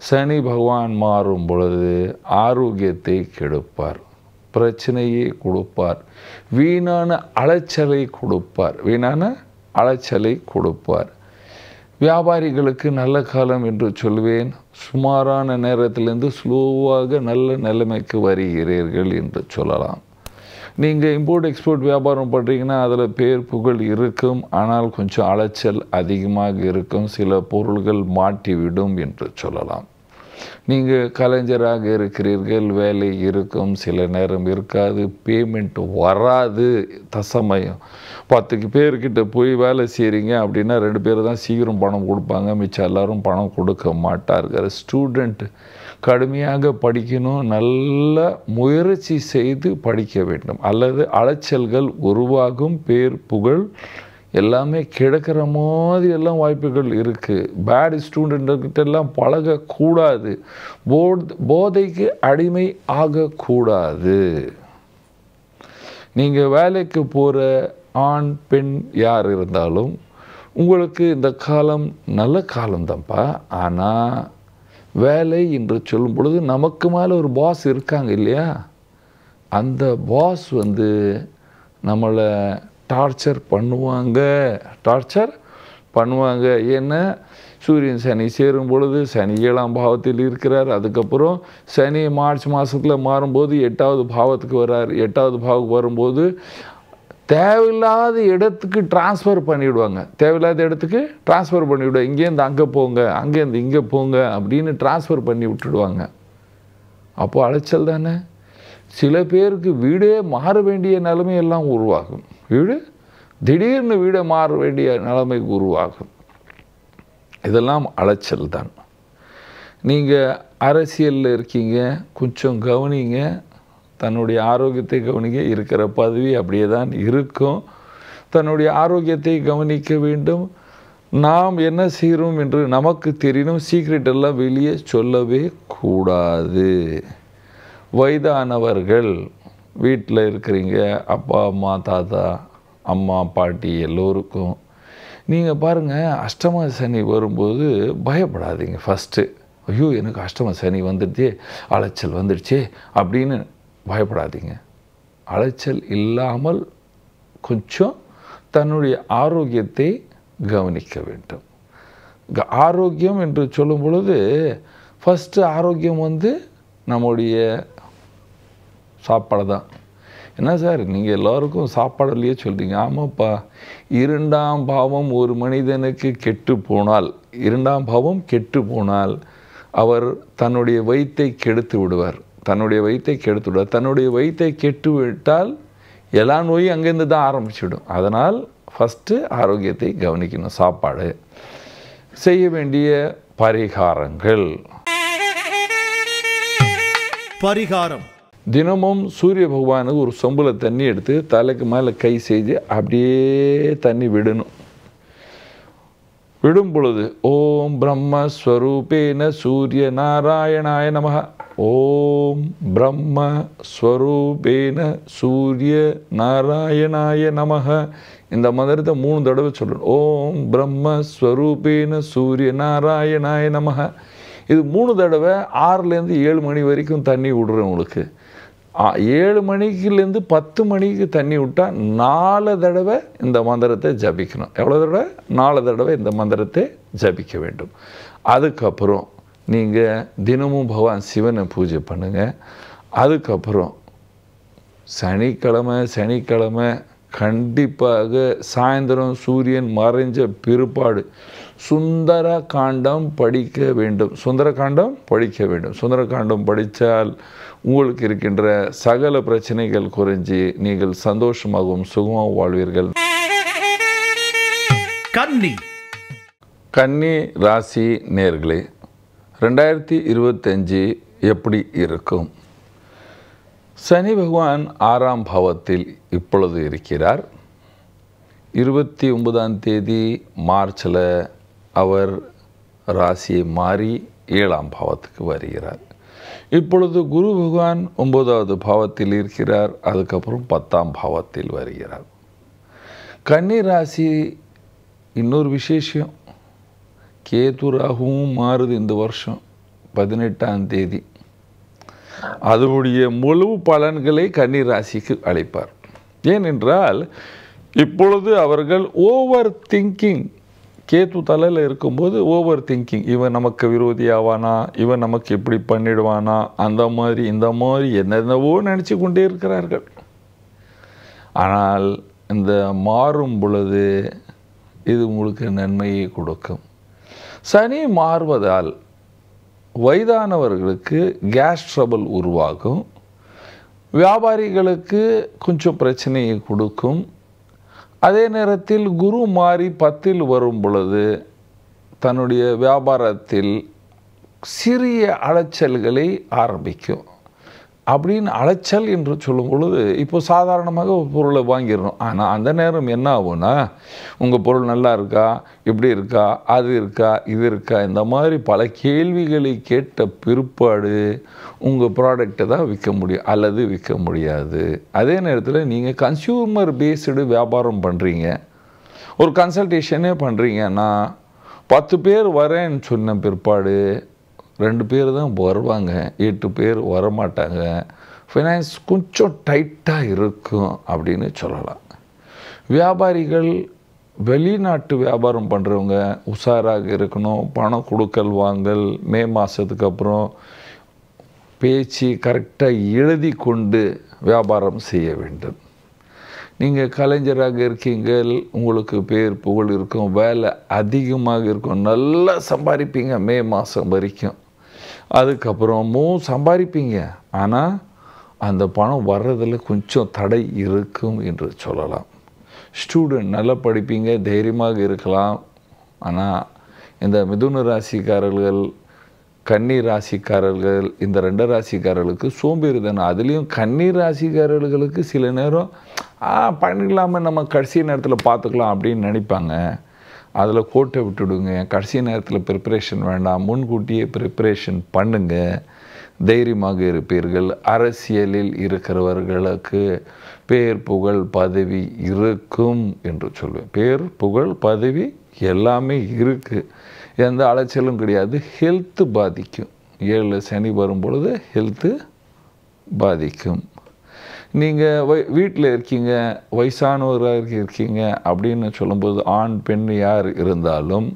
சனி பகவான் மாறும் பொழுது ஆரோக்கியத்தை கெடுப்பார், பிரச்சனையை கொடுப்பார், வீணான அலைச்சலை கொடுப்பார். வியாபாரிகளுக்கு நல்ல காலம் என்று சொல்வேன். சுமாரான நேரத்திலிருந்து ஸ்லோவாக நல்ல நிலைமைக்கு வருகிறீர்கள் என்று சொல்லலாம். நீங்கள் இம்போர்ட் எக்ஸ்போர்ட் வியாபாரம் பண்ணுறீங்கன்னா அதில் பேர் புகழ் இருக்கும். ஆனால் கொஞ்சம் அலைச்சல் அதிகமாக இருக்கும், சில பொருள்கள் மாட்டிவிடும் என்று சொல்லலாம். நீங்கள் கலைஞராக இருக்கிறீர்கள், வேலை இருக்கும், சில நேரம் இருக்காது, பேமெண்ட் வராது. தசமயம் 10 பேர்கிட்ட போய் வேலை செய்கிறீங்க அப்படின்னா 2 பேர் தான் சீக்கிரம் பணம் கொடுப்பாங்க, மிச்சம் எல்லோரும் பணம் கொடுக்க மாட்டார்கள். ஸ்டூடெண்ட் கடுமையாக படிக்கணும், நல்ல முயற்சி செய்து படிக்க வேண்டும், அல்லது அலைச்சல்கள் உருவாகும், பேர் புகழ் எல்லாமே கிடக்கிற மாதிரி எல்லாம் வாய்ப்புகள் இருக்குது. பேட் ஸ்டூடெண்ட்கிட்ட எல்லாம் பழகக்கூடாது. போதைக்கு அடிமை ஆகக்கூடாது. நீங்கள் வேலைக்கு போகிற ஆண் பெண் யார் இருந்தாலும் உங்களுக்கு இந்த காலம் நல்ல காலம்தான்ப்பா. ஆனால் வேலை என்று சொல்லும் பொழுது நமக்கு மேலே ஒரு பாஸ் இருக்காங்க இல்லையா? அந்த பாஸ் நம்மளை டார்ச்சர் பண்ணுவாங்க. ஏன்னா சூரியன் சனி சேரும் பொழுது சனி 7ஆம் பாவத்தில் இருக்கிறார். அதுக்கப்புறம் சனி மார்ச் மாதத்தில் மாறும்போது 8வது பாவத்துக்கு வர்றார். 8வது பாவத்துக்கு வரும்போது தேவையில்லாத இடத்துக்கு டிரான்ஸ்ஃபர் பண்ணிவிடுவாங்க. இங்கேருந்து அங்கே போங்க, அங்கேருந்து இங்கே போங்க அப்படின்னு டிரான்ஸ்ஃபர் பண்ணி விட்டுடுவாங்க. அப்போது அலைச்சல் தானே. சில பேருக்கு வீடே மாற வேண்டிய நிலைமையெல்லாம் உருவாகும். திடீர்னு வீடை மாற வேண்டிய நிலைமை உருவாகும். இதெல்லாம் அலைச்சல் தான். நீங்கள் அரசியலில் இருக்கீங்க, கொஞ்சம் கவனிங்க, தன்னுடைய ஆரோக்கியத்தை கவனிக்க. இருக்கிற பதவி அப்படியே தான் இருக்கும். தன்னுடைய ஆரோக்கியத்தை கவனிக்க வேண்டும். நாம் என்ன செய்கிறோம் என்று நமக்கு தெரியணும். சீக்ரெட் எல்லாம் வெளியே சொல்லவே கூடாது. வயதானவர்கள் வீட்டில் இருக்கிறீங்க, அப்பா அம்மா தாத்தா அம்மா பாட்டி எல்லோருக்கும் நீங்கள் பாருங்கள், அஷ்டம சனி வரும்போது பயப்படாதீங்க. ஃபஸ்ட்டு ஐயோ எனக்கு அஷ்டம சனி வந்துடுச்சே, அலைச்சல் வந்துடுச்சே அப்படின்னு பயப்படாதீங்க. அலைச்சல் இல்லாமல் கொஞ்சம் தன்னுடைய ஆரோக்கியத்தை கவனிக்க வேண்டும். ஆரோக்கியம் என்று சொல்லும் பொழுது ஃபஸ்ட்டு ஆரோக்கியம் நம்முடைய சாப்பாடு தான். என்ன சார் நீங்கள் எல்லோருக்கும் சாப்பாடுலையே சொல்கிறீங்க? ஆமாப்பா, 2ஆம் பாவம் ஒரு மனிதனுக்கு கெட்டு போனால், 2ஆம் பாவம் கெட்டு போனால் அவர் தன்னுடைய வயிற்றை கெடுத்து விடுவார். தன்னுடைய வயிற்றை கெட்டு விட்டால் எல்லா நோயும் அங்கேருந்து தான் ஆரம்பிச்சுவிடும். அதனால் ஃபஸ்ட்டு ஆரோக்கியத்தை கவனிக்கணும். சாப்பாடு, செய்ய வேண்டிய பரிகாரங்கள். தினமும் சூரிய பகவானுக்கு ஒரு சொம்பில் தண்ணி எடுத்து தலைக்கு மேலே கை செஞ்சு அப்படியே தண்ணி விடணும். விடும் பொழுது ஓம் பிரம்மஸ்வரூபேன சூரிய நாராயணாய நமஹ, ஓம் பிரம்மஸ்வரூபேன சூரிய நாராயணாய நமஹ. இந்த மந்திரத்தை 3 தடவை சொல்லணும். ஓம் பிரம்மஸ்வரூபேன சூரிய நாராயணாய நமஹ. இது 3 தடவை 6லேருந்து 7 மணி வரைக்கும் தண்ணி விடுறவங்களுக்கு. 7 மணிக்குலேருந்து 10 மணிக்கு தண்ணி விட்டால் 4 தடவை இந்த மந்திரத்தை ஜபிக்கணும். எவ்வளோ தடவை? 4 தடவை இந்த மந்திரத்தை ஜபிக்க வேண்டும். அதுக்கப்புறம் நீங்கள் தினமும் பகவான் சிவனை பூஜை பண்ணுங்கள். அதுக்கப்புறம் சனிக்கிழமை கண்டிப்பாக சாயந்தரம் சூரியன் மறைஞ்ச பிற்பாடு சுந்தர காண்டம் படிக்க வேண்டும். சுந்தர காண்டம் படித்தால் உங்களுக்கு இருக்கின்ற சகல பிரச்சனைகள் குறைஞ்சி நீங்கள் சந்தோஷமாகவும் சுகமாகவும் வாழ்வீர்கள். கன்னி ராசி நேயர்களே, 2025 எப்படி இருக்கும்? சனி பகவான் 6ஆம் பாவத்தில் இப்பொழுது இருக்கிறார். 29ஆம் தேதி மார்ச்சில் அவர் ராசியை மாறி 7ஆம் பாவத்துக்கு வருகிறார். இப்பொழுது குரு பகவான் 9வது பாவத்தில் இருக்கிறார். அதுக்கப்புறம் 10ஆம் பாவத்தில் வருகிறார். கன்னி ராசி இன்னொரு விசேஷம், கேது ராகுவும் மாறுது இந்த வருஷம் 18ஆம் தேதி. அதனுடைய முழு பலன்களை கன்னி ராசிக்கு அளிப்பார். ஏனென்றால் இப்பொழுது அவர்கள் ஓவர் திங்கிங், கேத்து தலையில் இருக்கும்போது ஓவர் திங்கிங், இவன் நமக்கு விரோதி ஆவானா, இவன் நமக்கு இப்படி பண்ணிடுவானா, அந்த மாதிரி இந்த மாதிரி என்னென்னவோ நினச்சி கொண்டே இருக்கிறார்கள். ஆனால் இந்த மாறும் பொழுது இது உங்களுக்கு நன்மையை கொடுக்கும். சனி மாறுவதால் வயதானவர்களுக்கு கேஸ் ட்ரபிள் உருவாகும். வியாபாரிகளுக்கு கொஞ்சம் பிரச்சனையை கொடுக்கும். அதே நேரத்தில் குரு மாறி 10இல் வரும் பொழுது தன்னுடைய வியாபாரத்தில் சிறிய அலைச்சல்களை ஆரம்பிக்கும். அப்படின்னு அலைச்சல் என்று சொல்லும் பொழுது இப்போ சாதாரணமாக ஒரு பொருளை வாங்கிடணும். ஆனால் அந்த நேரம் என்ன ஆகும்னா, உங்கள் பொருள் நல்லா இருக்கா, இப்படி இருக்கா, அது இருக்கா, இது இருக்கா, இந்த மாதிரி பல கேள்விகளை கேட்ட பிற்பாடு உங்கள் ப்ராடக்டை தான் விற்க முடியும் அல்லது விற்க முடியாது. அதே நேரத்தில் நீங்கள் கன்சியூமர் பேஸ்டு வியாபாரம் பண்ணுறீங்க, ஒரு கன்சல்டேஷனே பண்ணுறீங்கன்னா 10 பேர் வரேன்னு சொன்ன பிற்பாடு 2 பேர் தான் வருவாங்க, 8 பேர் வரமாட்டாங்க. ஃபைனான்ஸ் கொஞ்சம் டைட்டாக இருக்கும் அப்படின்னு சொல்லலாம். வியாபாரிகள், வெளிநாட்டு வியாபாரம் பண்ணுறவங்க உஷாராக இருக்கணும். பணம் கொடுக்கல் வாங்கல் மே மாதத்துக்கு அப்புறம் பேச்சு கரெக்டாக எழுதி கொண்டு வியாபாரம் செய்ய வேண்டும். நீங்கள் கலைஞராக இருக்கீங்க, உங்களுக்கு பேர் புகழ் இருக்கும், வேலை அதிகமாக இருக்கும், நல்லா சம்பாதிப்பீங்க மே மாதம் வரைக்கும். அதுக்கப்புறமும் சம்பாதிப்பீங்க, ஆனால் அந்த பணம் வர்றதில் கொஞ்சம் தடை இருக்கும் என்று சொல்லலாம். ஸ்டூடெண்ட் நல்லா படிப்பீங்க, தைரியமாக இருக்கலாம். ஆனால் இந்த மிதுன ராசிக்காரர்கள், கன்னி ராசிக்காரர்கள், இந்த 2 ராசிக்காரர்களுக்கு சோம்பேறி தானே. அதுலேயும் கன்னி ராசிக்காரர்களுக்கு சில நேரம் பண்ணிக்கலாமல் நம்ம கடைசி நேரத்தில் பார்த்துக்கலாம் அப்படின்னு நினைப்பாங்க. அதில் கோட்டை விட்டுடுங்க. கடைசி நேரத்தில் ப்ரிப்பரேஷன் வேண்டாம், முன்கூட்டியே ப்ரிப்பரேஷன் பண்ணுங்க, தைரியமாக இருப்பீர்கள். அரசியலில் இருக்கிறவர்களுக்கு பேர் புகழ் பதவி இருக்கும் என்று சொல்வேன். பேர் புகழ் பதவி எல்லாமே இருக்குது, எந்த அலைச்சலும் கிடையாது. ஹெல்த்து பாதிக்கும். 7 சனி வரும் பொழுது ஹெல்த்து பாதிக்கும். நீங்கள் வீட்டில் இருக்கீங்க, வயசானவராக இருக்கீங்க அப்படின்னு சொல்லும்போது ஆண் பெண் யார் இருந்தாலும்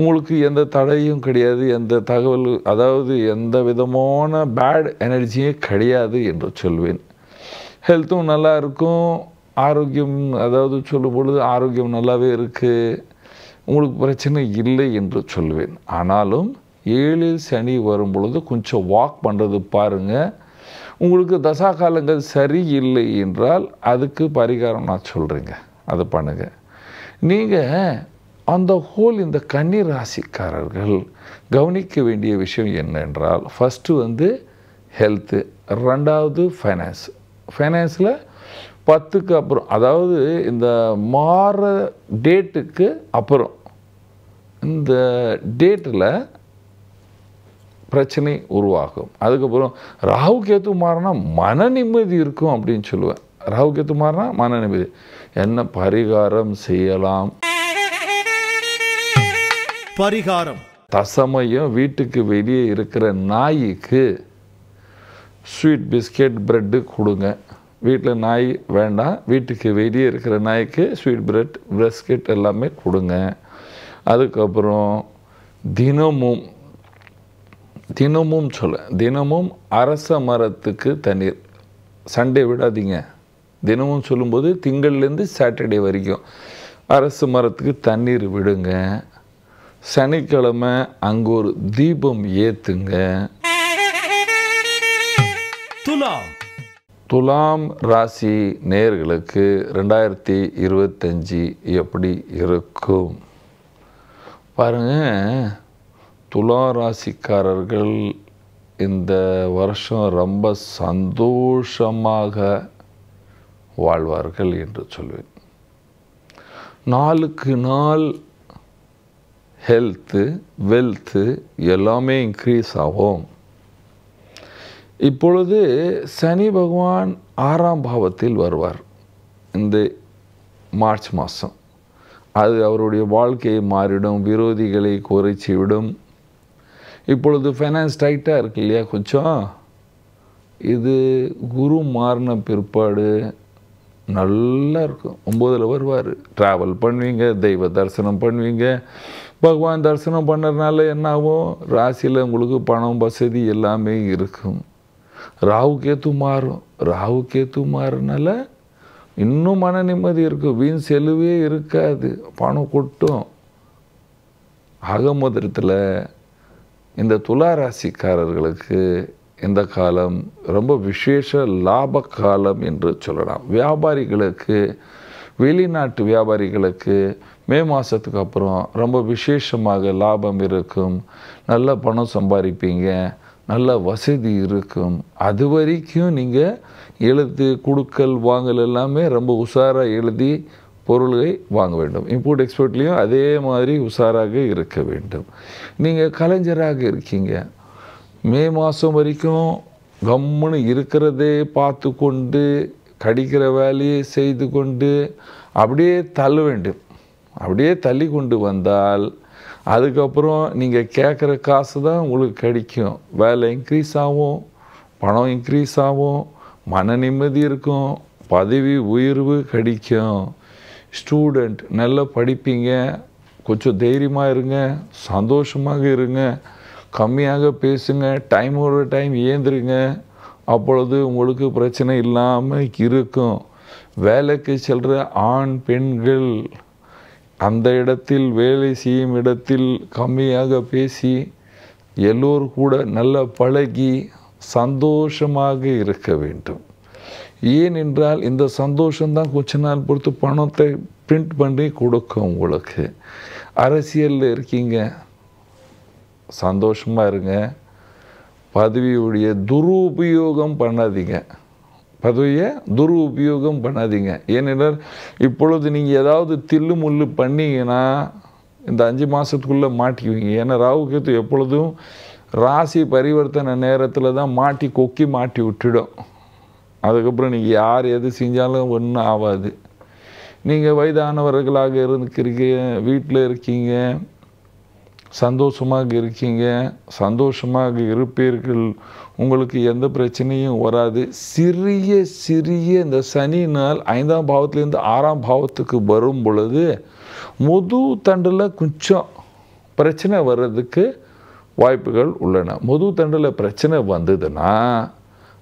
உங்களுக்கு எந்த தடையும் கிடையாது, எந்த தகவல், அதாவது எந்த விதமான பேட் எனர்ஜியும் கிடையாது என்று சொல்வேன். ஹெல்த்தும் நல்லா இருக்கும், ஆரோக்கியம், அதாவது சொல்லும் பொழுது ஆரோக்கியம் நல்லாவே இருக்குது, உங்களுக்கு பிரச்சனை இல்லை என்று சொல்வேன். ஆனாலும் 7 சனி வரும் பொழுது கொஞ்சம் வாக் பண்ணுறது பாருங்கள். உங்களுக்கு தசா காலங்கள் சரியில்லை என்றால் அதுக்கு பரிகாரம் நான் சொல்கிறேங்க, அதை பண்ணுங்க. நீங்கள் அந்த இந்த கன்னி ராசிக்காரர்கள் கவனிக்க வேண்டிய விஷயம் என்னென்றால், ஃபஸ்ட்டு ஹெல்த்து, 2வது ஃபைனான்ஸ். ஃபைனான்ஸில் 10க்கு அப்புறம், அதாவது இந்த மாற டேட்டுக்கு அப்புறம், இந்த டேட்டில் பிரச்சனை உருவாகும். அதுக்கப்புறம் ராகு கேத்து மாறினா மன நிம்மதி இருக்கும் அப்படின்னு சொல்லுவேன். ராகு கேத்து மாறினா மன நிம்மதி. என்ன பரிகாரம் செய்யலாம்? பரிகாரம், தசமயம் வீட்டுக்கு வெளியே இருக்கிற நாய்க்கு ஸ்வீட் பிஸ்கெட் பிரெட்டு கொடுங்க. வீட்டில் நாய் வேண்டாம், வீட்டுக்கு வெளியே இருக்கிற நாய்க்கு ஸ்வீட் பிரெட் பிஸ்கெட் எல்லாமே கொடுங்க. அதுக்கப்புறம் தினமும் அரச மரத்துக்கு தண்ணீர், சண்டே விடாதீங்க. தினமும் சொல்லும்போது திங்கள்லேருந்து சாட்டர்டே வரைக்கும் அரச மரத்துக்கு தண்ணீர் விடுங்க. சனிக்கிழமை அங்கே ஒரு தீபம் ஏற்றுங்க. துலாம் ராசி நேயர்களுக்கு 2025 எப்படி இருக்கும் பாருங்க. துலா ராசிக்காரர்கள் இந்த வருஷம் ரொம்ப சந்தோஷமாக வாழ்வார்கள் என்று சொல்வேன். நாளுக்கு நாள் ஹெல்த்து, வெல்த்து எல்லாமே இன்க்ரீஸ் ஆகும். இப்பொழுது சனி பகவான் 6ஆம் பாவத்தில் வருவார் இந்த மார்ச் மாதம். அது அவருடைய வாழ்க்கையை மாறிடும், விரோதிகளை குறைச்சி விடும். இப்பொழுது ஃபைனான்ஸ் டைட்டாக இருக்கு இல்லையா கொஞ்சம், இது குரு மாறின பிற்பாடு நல்லா இருக்கும். 9ல் வருவார், ட்ராவல் பண்ணுவீங்க, தெய்வ தரிசனம் பண்ணுவீங்க. பகவான் தரிசனம் பண்ணுறதுனால என்ன ஆகும், ராசியில் உங்களுக்கு பணம் வசதி எல்லாமே இருக்கும். ராகு கேத்து மாறும், ராகு கேத்து மாறுனால இன்னும் மன நிம்மதி இருக்கும், வீண் செலவே இருக்காது, பணம் கொட்டும். அகமொத்தத்தில் இந்த துலா ராசிக்காரர்களுக்கு இந்த காலம் ரொம்ப விசேஷ லாப காலம் என்று சொல்லலாம். வியாபாரிகளுக்கு, வெளிநாட்டு வியாபாரிகளுக்கு மே மாதத்துக்கு அப்புறம் ரொம்ப விசேஷமாக லாபம் இருக்கும். நல்ல பணம் சம்பாதிப்பீங்க, நல்ல வசதி இருக்கும். அது வரைக்கும் நீங்கள் எழுத்து கொடுக்கல் வாங்கல் எல்லாமே ரொம்ப உஷாராக எழுதி பொருளை வாங்க வேண்டும். இம்போர்ட் எக்ஸ்போர்ட்லேயும் அதே மாதிரி உஷாராக இருக்க வேண்டும். நீங்கள் கலைஞராக இருக்கீங்க, மே மாதம் வரைக்கும் கம்முன்னு இருக்கிறதே பார்த்து கொண்டு கடிக்கிற வேலையை செய்து கொண்டு அப்படியே தள்ள வேண்டும். அப்படியே தள்ளி கொண்டு வந்தால் அதுக்கப்புறம் நீங்கள் கேட்குற காசு தான் உங்களுக்கு கிடைக்கும். வேலை இன்க்ரீஸ் ஆகும், பணம் இன்க்ரீஸ் ஆகும், மன நிம்மதி இருக்கும், பதவி உயர்வு கிடைக்கும். ஸ்டூடெண்ட் நல்லா படிப்பீங்க, கொஞ்சம் தைரியமாக இருங்க, சந்தோஷமாக இருங்க, கம்மியாக பேசுங்க, டைமோட டைம் ஏந்திருங்க, அப்பொழுது உங்களுக்கு பிரச்சனை இல்லாமல் இருக்கும். வேலைக்கு செல்கிற ஆண் பெண்கள் அந்த இடத்தில் வேலை செய்யும் இடத்தில் கம்மியாக பேசி எல்லோரும் கூட நல்லா பழகி சந்தோஷமாக இருக்க வேண்டும். ஏனென்றால் இந்த சந்தோஷம்தான் கொஞ்ச நாள் பொறுத்து பணத்தை பிரிண்ட் பண்ணி கொடுக்கும் உங்களுக்கு. அரசியலில் இருக்கீங்க, சந்தோஷமாக இருங்க, பதவியுடைய துருபயோகம் பண்ணாதீங்க, பதவியை துருபயோகம் பண்ணாதீங்க. ஏனென்றால் இப்பொழுது நீங்கள் ஏதாவது தில்லு முள்ளு பண்ணிங்கன்னா இந்த 5 மாதத்துக்குள்ளே மாட்டிக்குவீங்க. ஏன்னா ராகு கேத்து எப்பொழுதும் ராசி பரிவர்த்தனை நேரத்தில் தான் மாட்டி கொக்கி மாட்டி விட்டுடும். அதுக்கப்புறம் நீங்கள் யார் எது செஞ்சாலும் ஒன்றும் ஆகாது. நீங்கள் வயதானவர்களாக இருக்கிறீங்க, வீட்டில் இருக்கீங்க, சந்தோஷமாக இருக்கீங்க, சந்தோஷமாக இருப்பீர்கள், உங்களுக்கு எந்த பிரச்சனையும் வராது. சிறிய சிறிய இந்த சனி நாள் 5ஆம் பாவத்திலேருந்து 6ஆம் பாவத்துக்கு வரும் பொழுது முது தண்டில் கொஞ்சம் பிரச்சனை வர்றதுக்கு வாய்ப்புகள் உள்ளன. முது தண்டில் பிரச்சனை வந்ததுன்னா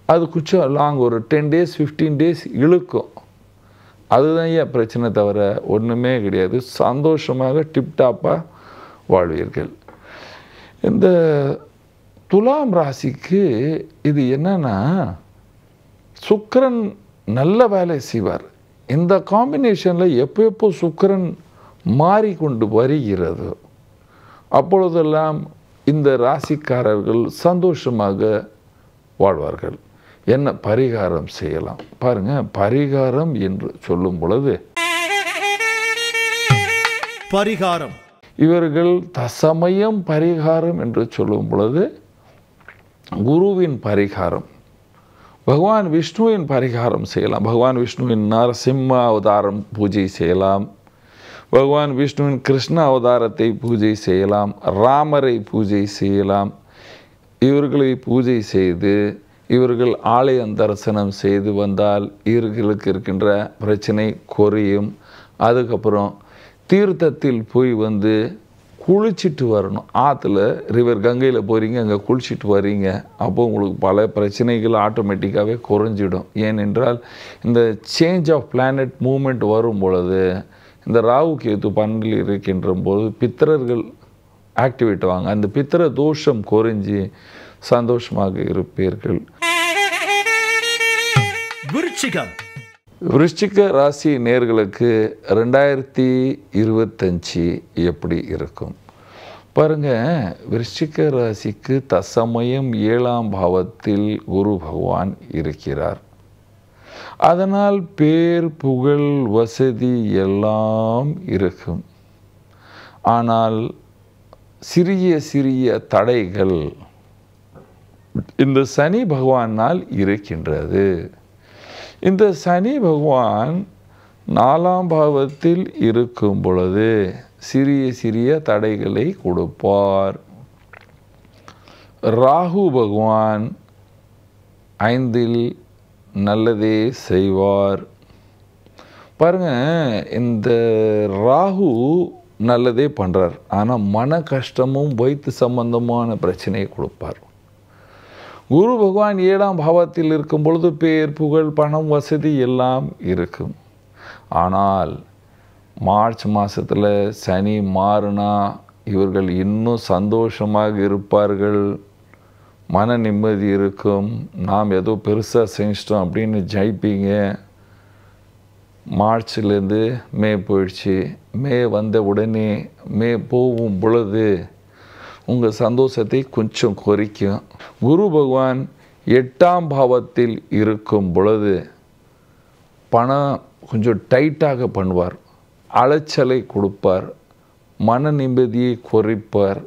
அது கொஞ்சம் லாங், ஒரு 10 days 15 days இழுக்கும். அதுதான் ஏன் பிரச்சனை, தவிர ஒன்றுமே கிடையாது. சந்தோஷமாக டிப்டாப்பாக வாழ்வீர்கள். இந்த துலாம் ராசிக்கு இது என்னன்னா, சுக்கிரன் நல்ல வேலை செய்வார். இந்த காம்பினேஷனில் எப்போ சுக்கிரன் மாறிக்கொண்டு வருகிறது அப்பொழுதெல்லாம் இந்த ராசிக்காரர்கள் சந்தோஷமாக வாழ்வார்கள். என்ன பரிகாரம் செய்யலாம் பாருங்க. பரிகாரம் என்று சொல்லும் பொழுது பரிகாரம், இவர்கள் தசமயம் பரிகாரம் என்று சொல்லும் பொழுது குருவின் பரிகாரம், பகவான் விஷ்ணுவின் பரிகாரம் செய்யலாம். பகவான் விஷ்ணுவின் நரசிம்ம அவதாரம் பூஜை செய்யலாம், பகவான் விஷ்ணுவின் கிருஷ்ண அவதாரத்தை பூஜை செய்யலாம், ராமரை பூஜை செய்யலாம். இவர்களை பூஜை செய்து இவர்கள் ஆலயம் தரிசனம் செய்து வந்தால் இவர்களுக்கு இருக்கின்ற பிரச்சனை குறையும். அதுக்கப்புறம் தீர்த்தத்தில் போய் வந்து குளிச்சுட்டு வரணும். ஆற்றுல ரிவர் கங்கையில் போகிறீங்க, அங்கே குளிச்சுட்டு வரீங்க, அப்போ உங்களுக்கு பல பிரச்சனைகள் ஆட்டோமேட்டிக்காகவே குறைஞ்சிடும். ஏனென்றால் இந்த சேஞ்ச் ஆஃப் பிளானட் மூமெண்ட் வரும் பொழுது இந்த ராகு கேது பன்னெண்டில் இருக்கின்ற போது பித்திரர்கள் ஆக்டிவேட் ஆவாங்க. அந்த பித்திர தோஷம் குறைஞ்சி சந்தோஷமாக இருப்பீர்கள். விருச்சிக ராசி நேர்களுக்கு 2025 எப்படி இருக்கும் பாருங்க. விருச்சிக ராசிக்கு தசமயம் 7ஆம் பாவத்தில் குரு பகவான் இருக்கிறார். அதனால் பேர் புகழ் வசதி எல்லாம் இருக்கும். ஆனால் சிறிய சிறிய தடைகள் இந்த சனி பகவானால் இருக்கின்றது. இந்த சனி பகவான் 4ஆம் பாவத்தில் இருக்கும் பொழுது சிறிய சிறிய தடைகளை கொடுப்பார். ராகு பகவான் 5இல் நல்லதே செய்வார். பாருங்க, இந்த ராகு நல்லதே பண்ணுறார், ஆனால் மன கஷ்டமும் வயிற்று சம்பந்தமான பிரச்சனையை கொடுப்பார். குரு பகவான் 7ஆம் பாவத்தில் இருக்கும் பொழுது பேர் புகழ் பணம் வசதி எல்லாம் இருக்கும். ஆனால் மார்ச் மாதத்தில் சனி மாறுனா இவர்கள் இன்னும் சந்தோஷமாக இருப்பார்கள், மன நிம்மதி இருக்கும், நாம் ஏதோ பெருசாக செஞ்சிட்டோம் அப்படின்னு ஜெயிப்பீங்க. மார்ச்லேருந்து மே போயிடுச்சு. மே வந்த உடனே மே போகும் பொழுது உங்கள் சந்தோஷத்தை கொஞ்சம் குறைக்கும். குரு பகவான் 8ஆம் பாவத்தில் இருக்கும் பொழுது பணம் கொஞ்சம் டைட்டாக பண்ணுவார், அலைச்சலை கொடுப்பார், மன நிம்மதியை குறைப்பார்,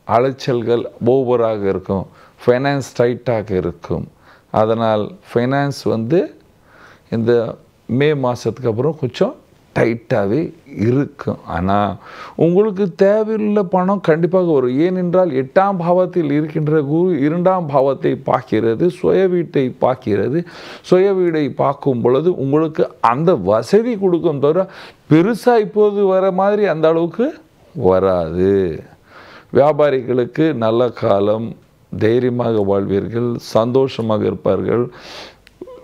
அலைச்சல்கள் ஓவராக இருக்கும், ஃபைனான்ஸ் டைட்டாக இருக்கும். அதனால் ஃபைனான்ஸ் இந்த மே மாதத்துக்கு அப்புறம் கொஞ்சம் டைட்டாகவே இருக்கும். ஆனால் உங்களுக்கு தேவையுள்ள பணம் கண்டிப்பாக வரும். ஏனென்றால் 8ஆம் பாவத்தில் இருக்கின்ற குரு 2ஆம் பாவத்தை பார்க்கிறது, சுய வீட்டை பார்க்கிறது. சுய வீடை பார்க்கும் பொழுது உங்களுக்கு அந்த வசதி கொடுக்கும் தவிர பெருசாக இப்போது வர மாதிரி அந்த அளவுக்கு வராது. வியாபாரிகளுக்கு நல்ல காலம், தைரியமாக வாழ்வீர்கள், சந்தோஷமாக இருப்பார்கள்.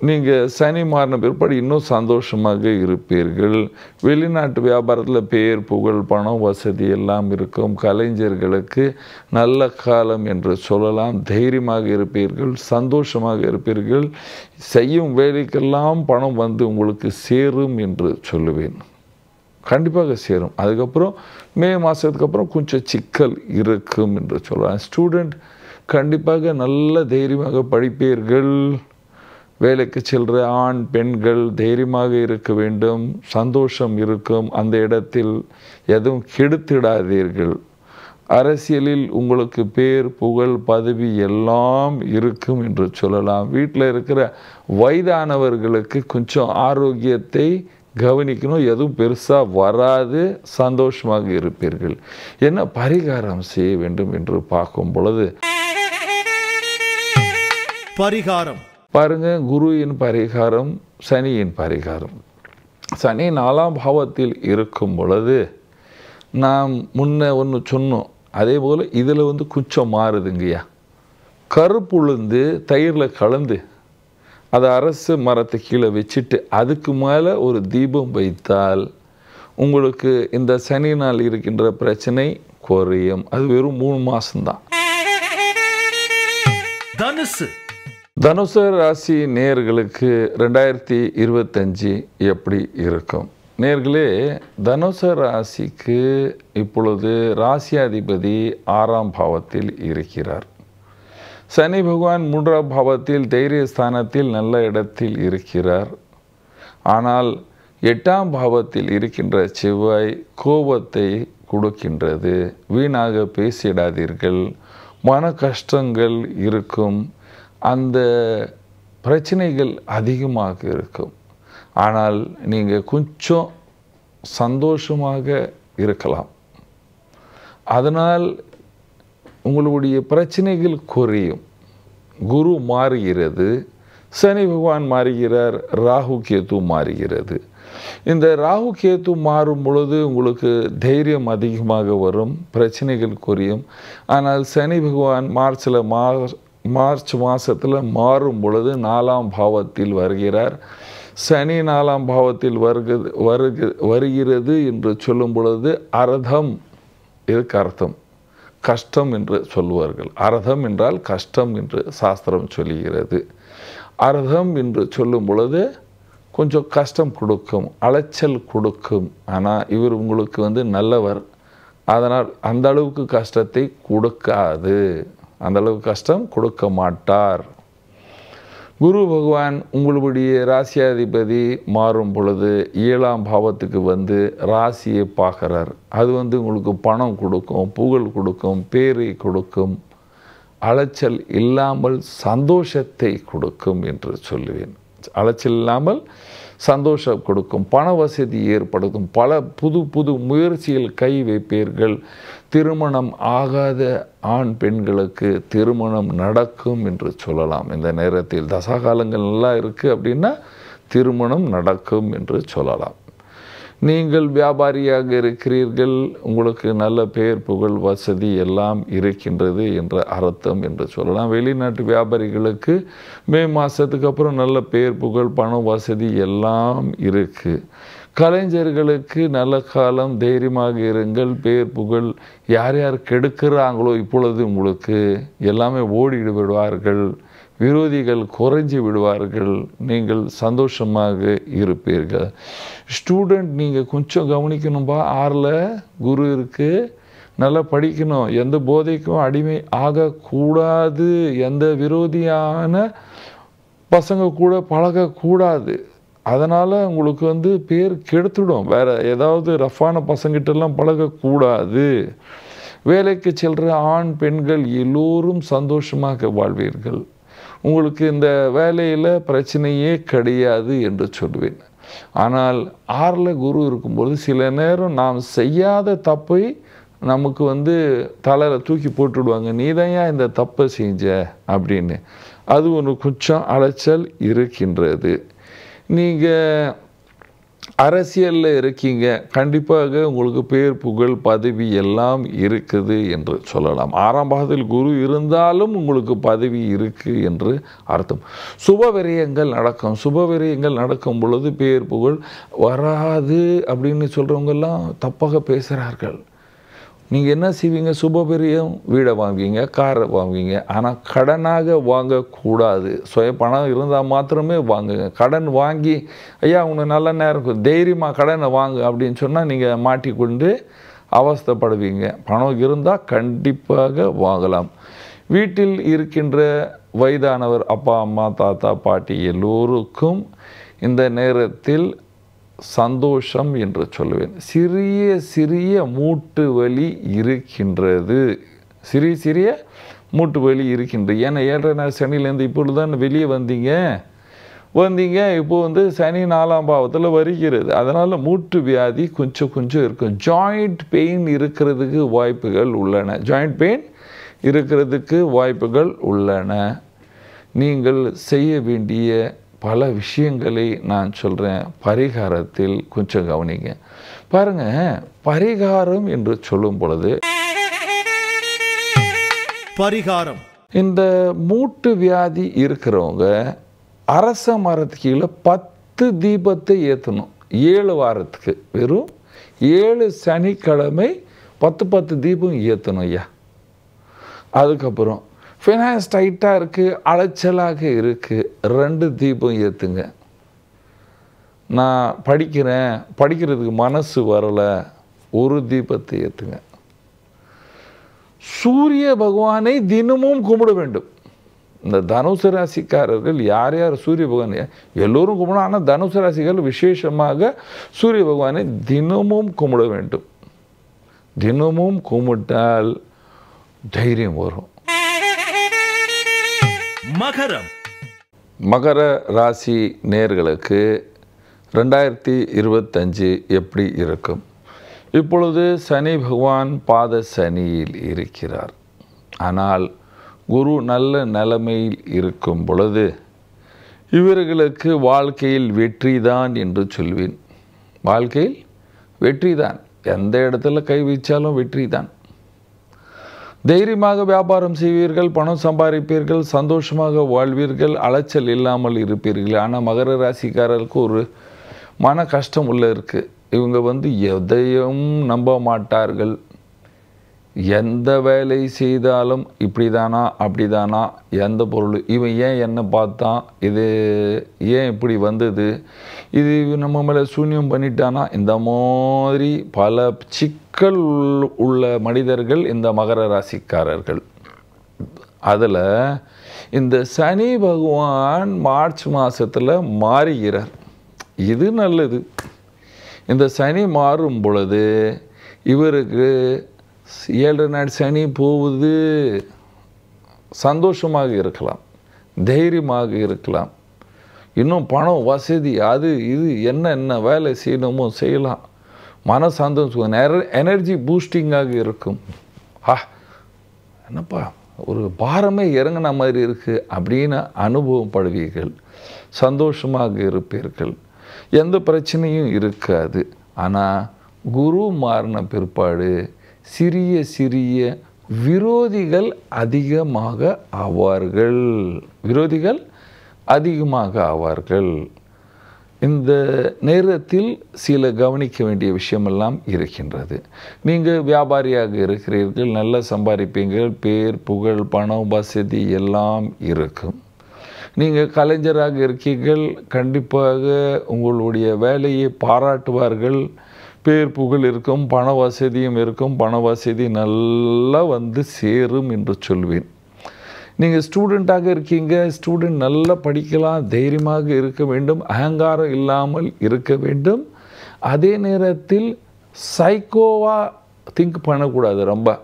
நீங்கள் சனி மாறின பிற்பாடு இன்னும் சந்தோஷமாக இருப்பீர்கள். வெளிநாட்டு வியாபாரத்தில் பேர், புகழ், பணம், வசதி எல்லாம் இருக்கும். கலைஞர்களுக்கு நல்ல காலம் என்று சொல்லலாம். தைரியமாக இருப்பீர்கள், சந்தோஷமாக இருப்பீர்கள். செய்யும் வேலைக்கெல்லாம் பணம் உங்களுக்கு சேரும் என்று சொல்லுவேன். கண்டிப்பாக சேரும். அதுக்கப்புறம் மே மாதத்துக்கு அப்புறம் கொஞ்சம் சிக்கல் இருக்கும் என்று சொல்லலாம். ஸ்டூடெண்ட் கண்டிப்பாக நல்ல தைரியமாக படிப்பீர்கள். வேலைக்கு செல்கிற ஆண் பெண்கள் தைரியமாக இருக்க வேண்டும், சந்தோஷம் இருக்கும். அந்த இடத்தில் எதுவும் கெடுத்திடாதீர்கள். அரசியலில் உங்களுக்கு பேர், புகழ், பதவி எல்லாம் இருக்கும் என்று சொல்லலாம். வீட்டில் இருக்கிற வயதானவர்களுக்கு கொஞ்சம் ஆரோக்கியத்தை கவனிக்கணும். எதுவும் பெருசாக வராது, சந்தோஷமாக இருப்பீர்கள். என்ன பரிகாரம் செய்ய வேண்டும் என்று பார்க்கும் பொழுது பரிகாரம் பாருங்க, குருவின் பரிகாரம், சனியின் பரிகாரம். சனி 4ஆம் பாவத்தில் இருக்கும் பொழுது நாம் முன்ன ஒன்று சொன்னோம், அதே போல் இதில் கொஞ்சம் மாறுதுங்கய்யா. கருப்புளுந்து தயிரில் கலந்து அதை அரசு மரத்தை கீழே வச்சுட்டு அதுக்கு மேலே ஒரு தீபம் வைத்தால் உங்களுக்கு இந்த சனினால் இருக்கின்ற பிரச்சனை குறையும். அது வெறும் 3 மாதம்தான். தனுசு ராசி நேயர்களுக்கு 2025 எப்படி இருக்கும்? நேயர்களே, தனுசு ராசிக்கு இப்பொழுது ராசியாதிபதி 6ஆம் பாவத்தில் இருக்கிறார். சனி பகவான் 3ஆம் பாவத்தில் தைரிய ஸ்தானத்தில் நல்ல இடத்தில் இருக்கிறார். ஆனால் 8ஆம் பாவத்தில் இருக்கின்ற செவ்வாய் கோபத்தை கொடுக்கின்றது. வீணாக பேசிடாதீர்கள், மன கஷ்டங்கள் இருக்கும், அந்த பிரச்சனைகள் அதிகமாக இருக்கும். ஆனால் நீங்கள் கொஞ்சம் சந்தோஷமாக இருக்கலாம். அதனால் உங்களுடைய பிரச்சனைகள் குறையும். குரு மாறுகிறது, சனி பகவான் மாறுகிறார், ராகு கேது மாறுகிறது. இந்த ராகு கேது மாறும் பொழுது உங்களுக்கு தைரியம் அதிகமாக வரும், பிரச்சனைகள் குறையும். ஆனால் சனி பகவான் மார்ச் மாதத்தில் மாறும் பொழுது 4ஆம் பாவத்தில் வருகிறார். சனி 4ஆம் பாவத்தில் வருகிறது என்று சொல்லும் பொழுது அரதம், இதுக்கு அர்த்தம் கஷ்டம் என்று சொல்லுவார்கள். அரதம் என்றால் கஷ்டம் என்று சாஸ்திரம் சொல்லுகிறது. அரதம் என்று சொல்லும் பொழுது கொஞ்சம் கஷ்டம் கொடுக்கும், அலைச்சல் கொடுக்கும். ஆனால் இவர் உங்களுக்கு நல்லவர், அதனால் அந்த அளவுக்கு கஷ்டத்தை கொடுக்காது, அந்த அளவுக்கு கஷ்டம் கொடுக்க மாட்டார். குரு பகவான் உங்களுடைய ராசியாதிபதி மாறும் பொழுது 7ஆம் பாவத்துக்கு ராசியை பார்க்குறார். அது உங்களுக்கு பணம் கொடுக்கும், புகழ் கொடுக்கும், பேரை கொடுக்கும், அலைச்சல் இல்லாமல் சந்தோஷத்தை கொடுக்கும் என்று சொல்லுவேன். அலைச்சல் இல்லாமல் சந்தோஷம் கொடுக்கும், பண வசதி ஏற்படுத்தும், பல புது புது முயற்சிகள் கை வைப்பீர்கள். திருமணம் ஆகாத ஆண் பெண்களுக்கு திருமணம் நடக்கும் என்று சொல்லலாம். இந்த நேரத்தில் தசாகாலங்கள் நல்லா இருக்குது அப்படின்னா திருமணம் நடக்கும் என்று சொல்லலாம். நீங்கள் வியாபாரியாக இருக்கிறீர்கள், உங்களுக்கு நல்ல பெயர், புகழ், வசதி எல்லாம் இருக்கின்றது என்ற அர்த்தம் என்று சொல்லலாம். வெளிநாட்டு வியாபாரிகளுக்கு மே மாதத்துக்கு அப்புறம் நல்ல பெயர், புகழ், பணம், வசதி எல்லாம் இருக்குது. கலைஞர்களுக்கு நல்ல காலம், தைரியமாக இருங்கள். பேர், புகழ் யார் யார் கெடுக்கிறாங்களோ இப்பொழுது உங்களுக்கு எல்லாமே ஓடிடு விடுவார்கள், விரோதிகள் குறைஞ்சி விடுவார்கள், நீங்கள் சந்தோஷமாக இருப்பீர்கள். ஸ்டூடெண்ட் நீங்கள் கொஞ்சம் கவனிக்கணும்பா. 6ல் குரு இருக்குது, நல்லா படிக்கணும், எந்த போதைக்கும் அடிமை ஆகக்கூடாது, எந்த விரோதியான பசங்க கூட பழகக்கூடாது. அதனால் உங்களுக்கு பேர் கெடுத்துடும். வேறு ஏதாவது ரஃப்பான பசங்கிட்டெல்லாம் பழகக்கூடாது. வேலைக்கு செல்கிற ஆண் பெண்கள் எல்லோரும் சந்தோஷமாக வாழ்வீர்கள். உங்களுக்கு இந்த வேலையில் பிரச்சனையே கிடையாது என்று சொல்வேன். ஆனால் 6ல் குரு இருக்கும்போது சில நேரம் நாம் செய்யாத தப்பை நமக்கு தலையில் தூக்கி போட்டுவிடுவாங்க. நீ தான் ஏன் இந்த தப்பை செஞ்ச அப்படின்னு. அது ஒன்று கொஞ்சம் அலைச்சல் இருக்கின்றது. நீங்கள் அரசியலில் இருக்கீங்க, கண்டிப்பாக உங்களுக்கு பேர் புகழ் பதவி எல்லாம் இருக்குது என்று சொல்லலாம். 6ஆம் பாவத்தில் குரு இருந்தாலும் உங்களுக்கு பதவி இருக்குது என்று அர்த்தம். சுபவிரயங்கள் நடக்கும். சுபவிரயங்கள் நடக்கும் பொழுது பேர் புகழ் வராது அப்படின்னு சொல்கிறவங்கெல்லாம் தப்பாக பேசுகிறார்கள். நீங்கள் என்ன செய்வீங்க? சுபவிரயம் வீடை வாங்குவீங்க, காரை வாங்குவீங்க. ஆனால் கடனாக வாங்கக்கூடாது. சுய பணம் இருந்தால் மாத்திரமே வாங்குங்க. கடன் வாங்கி ஐயா உனக்கு நல்ல நேரம் தைரியமாக கடனை வாங்கு அப்படின்னு சொன்னால் நீங்கள் மாட்டிக்கொண்டு அவஸ்தைப்படுவீங்க. பணம் இருந்தால் கண்டிப்பாக வாங்கலாம். வீட்டில் இருக்கின்ற வயதானவர் அப்பா அம்மா தாத்தா பாட்டி எல்லோருக்கும் இந்த நேரத்தில் சந்தோஷம் என்று சொல்லுவேன். சிறிய சிறிய மூட்டு வலி இருக்கின்றது. சிறிய மூட்டு வலி இருக்கின்றது. ஏன்னா 7.5 நாள் சனிலேருந்து இப்பொழுது தான் வெளியே வந்தீங்க. இப்போது சனி 4ஆம் பாவத்தில் வருகிறது. அதனால் மூட்டு வியாதி கொஞ்சம் இருக்கும். ஜாயிண்ட் பெயின் இருக்கிறதுக்கு வாய்ப்புகள் உள்ளன. நீங்கள் செய்ய வேண்டிய பல விஷயங்களை நான் சொல்கிறேன். பரிகாரத்தில் கொஞ்சம் கவனிங்க. பாருங்கள், பரிகாரம் என்று சொல்லும் பொழுது பரிகாரம் இந்த மூட்டு வியாதி இருக்கிறவங்க அரச மரத்துக்கு கீழே 10 தீபத்தை ஏற்றணும். 7 வாரத்துக்கு வெறும் 7 சனிக்கிழமை 10 தீபம் ஏற்றணும் ஐயா. அதுக்கப்புறம் ஃபினான்ஸ் டைட்டாக இருக்குது, அலைச்சலாக இருக்குது, 2 தீபம் ஏற்றுங்க. நான் படிக்கிறதுக்கு மனசு வரலை, 1 தீபத்தை ஏற்றுங்க. சூரிய பகவானை தினமும் கும்பிட வேண்டும். இந்த தனுசு ராசிக்காரர்கள் யார் சூரிய பகவானை எல்லோரும் கும்பிடணும். ஆனால் தனுசு ராசிக்காரர்கள் விசேஷமாக சூரிய பகவானை தினமும் கும்பிட வேண்டும். தினமும் கும்பிட்டால் தைரியம் வரும். மகர ராசி நேயர்களுக்கு 2025 எப்படி இருக்கும்? இப்பொழுது சனி பகவான் பாத சனியில் இருக்கிறார். ஆனால் குரு நல்ல நிலைமையில் இருக்கும் பொழுது இவர்களுக்கு வாழ்க்கையில் வெற்றிதான் என்று சொல்வேன். வாழ்க்கையில் வெற்றிதான். எந்த இடத்துல கை வச்சாலும் வெற்றிதான். தைரியமாக வியாபாரம் செய்வீர்கள், பணம் சம்பாதிப்பீர்கள், சந்தோஷமாக வாழ்வீர்கள், அலைச்சல் இல்லாமல் இருப்பீர்கள். ஆனால் மகர ராசிக்காரருக்கு ஒரு மன கஷ்டம் உள்ள இருக்குது. இவங்க எதையும் நம்ப மாட்டார்கள். எந்த வேலை செய்தாலும் இப்படி தானா அப்படி தானா, எந்த பொருள் இவன் ஏன் என்ன பார்த்தான், இது ஏன் இப்படி வந்தது, இது நம்ம மேலே சூன்யம் பண்ணிட்டானா, இந்த மாதிரி பல சிக்கல் உள்ள மனிதர்கள் இந்த மகர ராசிக்காரர்கள். அதில் இந்த சனி பகவான் மார்ச் மாதத்தில் மாறுகிறார். இது நல்லது. இந்த சனி மாறும் பொழுது இவருக்கு 7 நாள் சனி போகுது. சந்தோஷமாக இருக்கலாம், தைரியமாக இருக்கலாம், இன்னும் பணம் வசதி அது இது என்ன வேலை செய்யணுமோ செய்யலாம். மன சந்தோஷம், எனர்ஜி பூஸ்டிங்காக இருக்கும். என்னப்பா ஒரு பாரமே இறங்கின மாதிரி இருக்குது அப்படின்னு அனுபவப்படுவீர்கள். சந்தோஷமாக இருப்பீர்கள். எந்த பிரச்சனையும் இருக்காது. ஆனால் குரு மாறின பிற்பாடு சிறிய சிறிய விரோதிகள் அதிகமாக ஆவார்கள். இந்த நேரத்தில் சில கவனிக்க வேண்டிய விஷயமெல்லாம் இருக்கின்றது. நீங்கள் வியாபாரியாக இருக்கிறீர்கள், நல்லா சம்பாதிப்பீங்கள், பேர் புகழ் பணம் வசதி எல்லாம் இருக்கும். நீங்கள் கலைஞராக இருக்கீர்கள், கண்டிப்பாக உங்களுடைய வேலையை பாராட்டுவார்கள். பேர் புகழ் இருக்கும், பண வசதியும் இருக்கும், பண வசதி நல்லா வந்து சேரும் என்று சொல்வேன். நீங்கள் ஸ்டூடெண்ட்டாக இருக்கீங்க, ஸ்டூடெண்ட் நல்லா படிக்கலாம், தைரியமாக இருக்க வேண்டும், அகங்காரம் இல்லாமல் இருக்க வேண்டும். அதே நேரத்தில் சைக்கோவாக திங்க் பண்ணக்கூடாது. ரொம்ப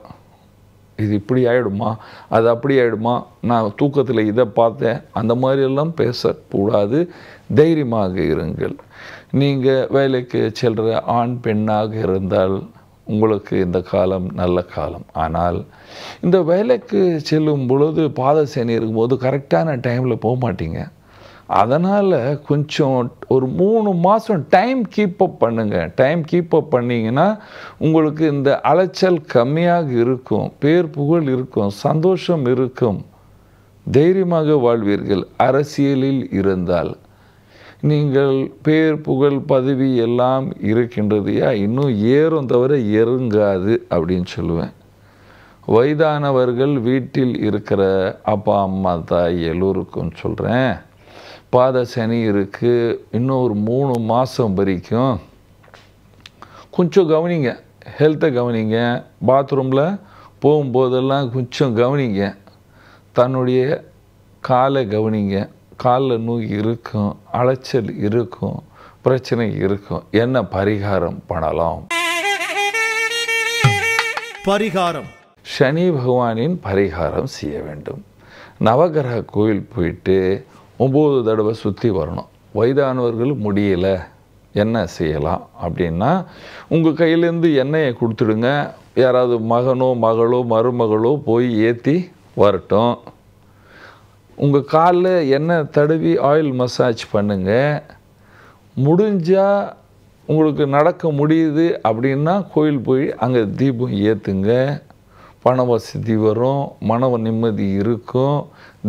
இது இப்படி ஆகிடுமா, அது அப்படி ஆகிடுமா, நான் தூக்கத்தில் இதை பார்த்தேன், அந்த மாதிரியெல்லாம் பேசக்கூடாது. தைரியமாக இருங்கள். நீங்கள் வேலைக்கு செல்கிற ஆண் பெண்ணாக இருந்தால் உங்களுக்கு இந்த காலம் நல்ல காலம். ஆனால் இந்த வேலைக்கு செல்லும் பொழுது பாத சனி இருக்கும்போது கரெக்டான டைமில் போக மாட்டீங்க. அதனால் கொஞ்சம் ஒரு 3 மாதம் டைம் கீப்பப் பண்ணுங்கள். டைம் கீப்பப் பண்ணிங்கன்னா உங்களுக்கு இந்த அலைச்சல் கம்மியாக இருக்கும், பேர் புகழ் இருக்கும், சந்தோஷம் இருக்கும், தைரியமாக வாழ்வீர்கள். அரசியலில் இருந்தால் நீங்கள் பேர் புகழ் பதவி எல்லாம் இருக்கின்றதையா, இன்னும் ஏறும் தவிர இறங்காது அப்படின்னு சொல்லுவேன். வயதானவர்கள் வீட்டில் இருக்கிற அப்பா அம்மா தாய் எல்லோருக்கும் சொல்கிறேன், பாத சனி இருக்குது, இன்னும் ஒரு 3 மாதம் வரைக்கும் கொஞ்சம் கவனிங்க, ஹெல்த்தை கவனிங்க. பாத்ரூமில் போகும்போதெல்லாம் கொஞ்சம் கவனிங்க. தன்னுடைய காலை கவனிங்க. காலில் நோய் இருக்கும், அலைச்சல் இருக்கும், பிரச்சனை இருக்கும். என்ன பரிகாரம் பண்ணலாம்? பரிகாரம். சனி பகவானின் பரிகாரம் செய்ய வேண்டும். நவகிரக கோயில் போயிட்டு 9 தடவை சுற்றி வரணும். வயதானவர்கள் முடியலை, என்ன செய்யலாம் அப்படின்னா, உங்கள் கையிலேருந்து எண்ணெயை கொடுத்துடுங்க. யாராவது மகனோ மகளோ மருமகளோ போய் ஏற்றி வரட்டும். உங்கள் காலில் எண்ணெய் தடவி ஆயில் மசாஜ் பண்ணுங்கள். முடிஞ்சால் உங்களுக்கு நடக்க முடியுது அப்படின்னா கோயில் போய் அங்கே தீபம் ஏற்றுங்க. பண வசதி வரும், மன நிம்மதி இருக்கும்,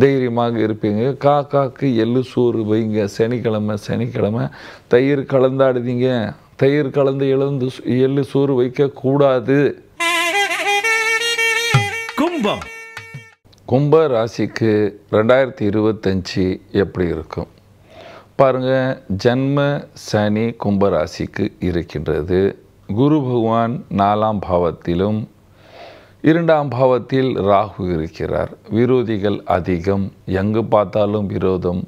தைரியமாக இருப்பீங்க. காக்காக்கு எள்ளு சோறு வைங்க. சனிக்கிழமை தயிர் கலந்தாடுதீங்க. தயிர் கலந்து எள்ளு சோறு வைக்கக்கூடாது. கும்பம். கும்ப ராசிக்கு 2025 எப்படி இருக்கும் பாருங்கள். ஜன்ம சனி கும்ப ராசிக்கு இருக்கின்றது. குரு பகவான் 4ஆம் பாவத்திலும் 2ஆம் பாவத்தில் ராகு இருக்கிறார். விரோதிகள் அதிகம், எங்கு பார்த்தாலும் விரோதம்.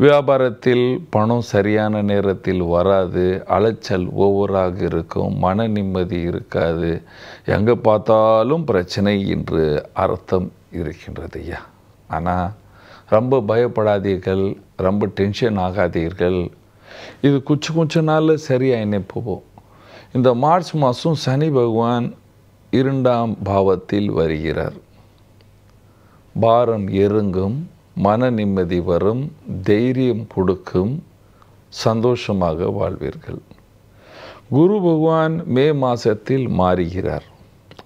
வியாபாரத்தில் பணம் சரியான நேரத்தில் வராது, அலைச்சல் ஓவராக இருக்கும், மன நிம்மதி இருக்காது, எங்கே பார்த்தாலும் பிரச்சனை என்று அர்த்தம் இருக்கின்றது ஐயா. ஆனால் ரொம்ப பயப்படாதீர்கள், ரொம்ப டென்ஷன் ஆகாதீர்கள். இது கொஞ்ச நாளில் சரியாயினே போவோம். இந்த மார்ச் மாதம் சனி பகவான் 2ஆம் பாவத்தில் வருகிறார். பாரம் இறங்கும், மன நிம்மதி வரும், தைரியம் கொடுக்கும், சந்தோஷமாக வாழ்வீர்கள். குரு பகவான் மே மாதத்தில் மாறுகிறார்.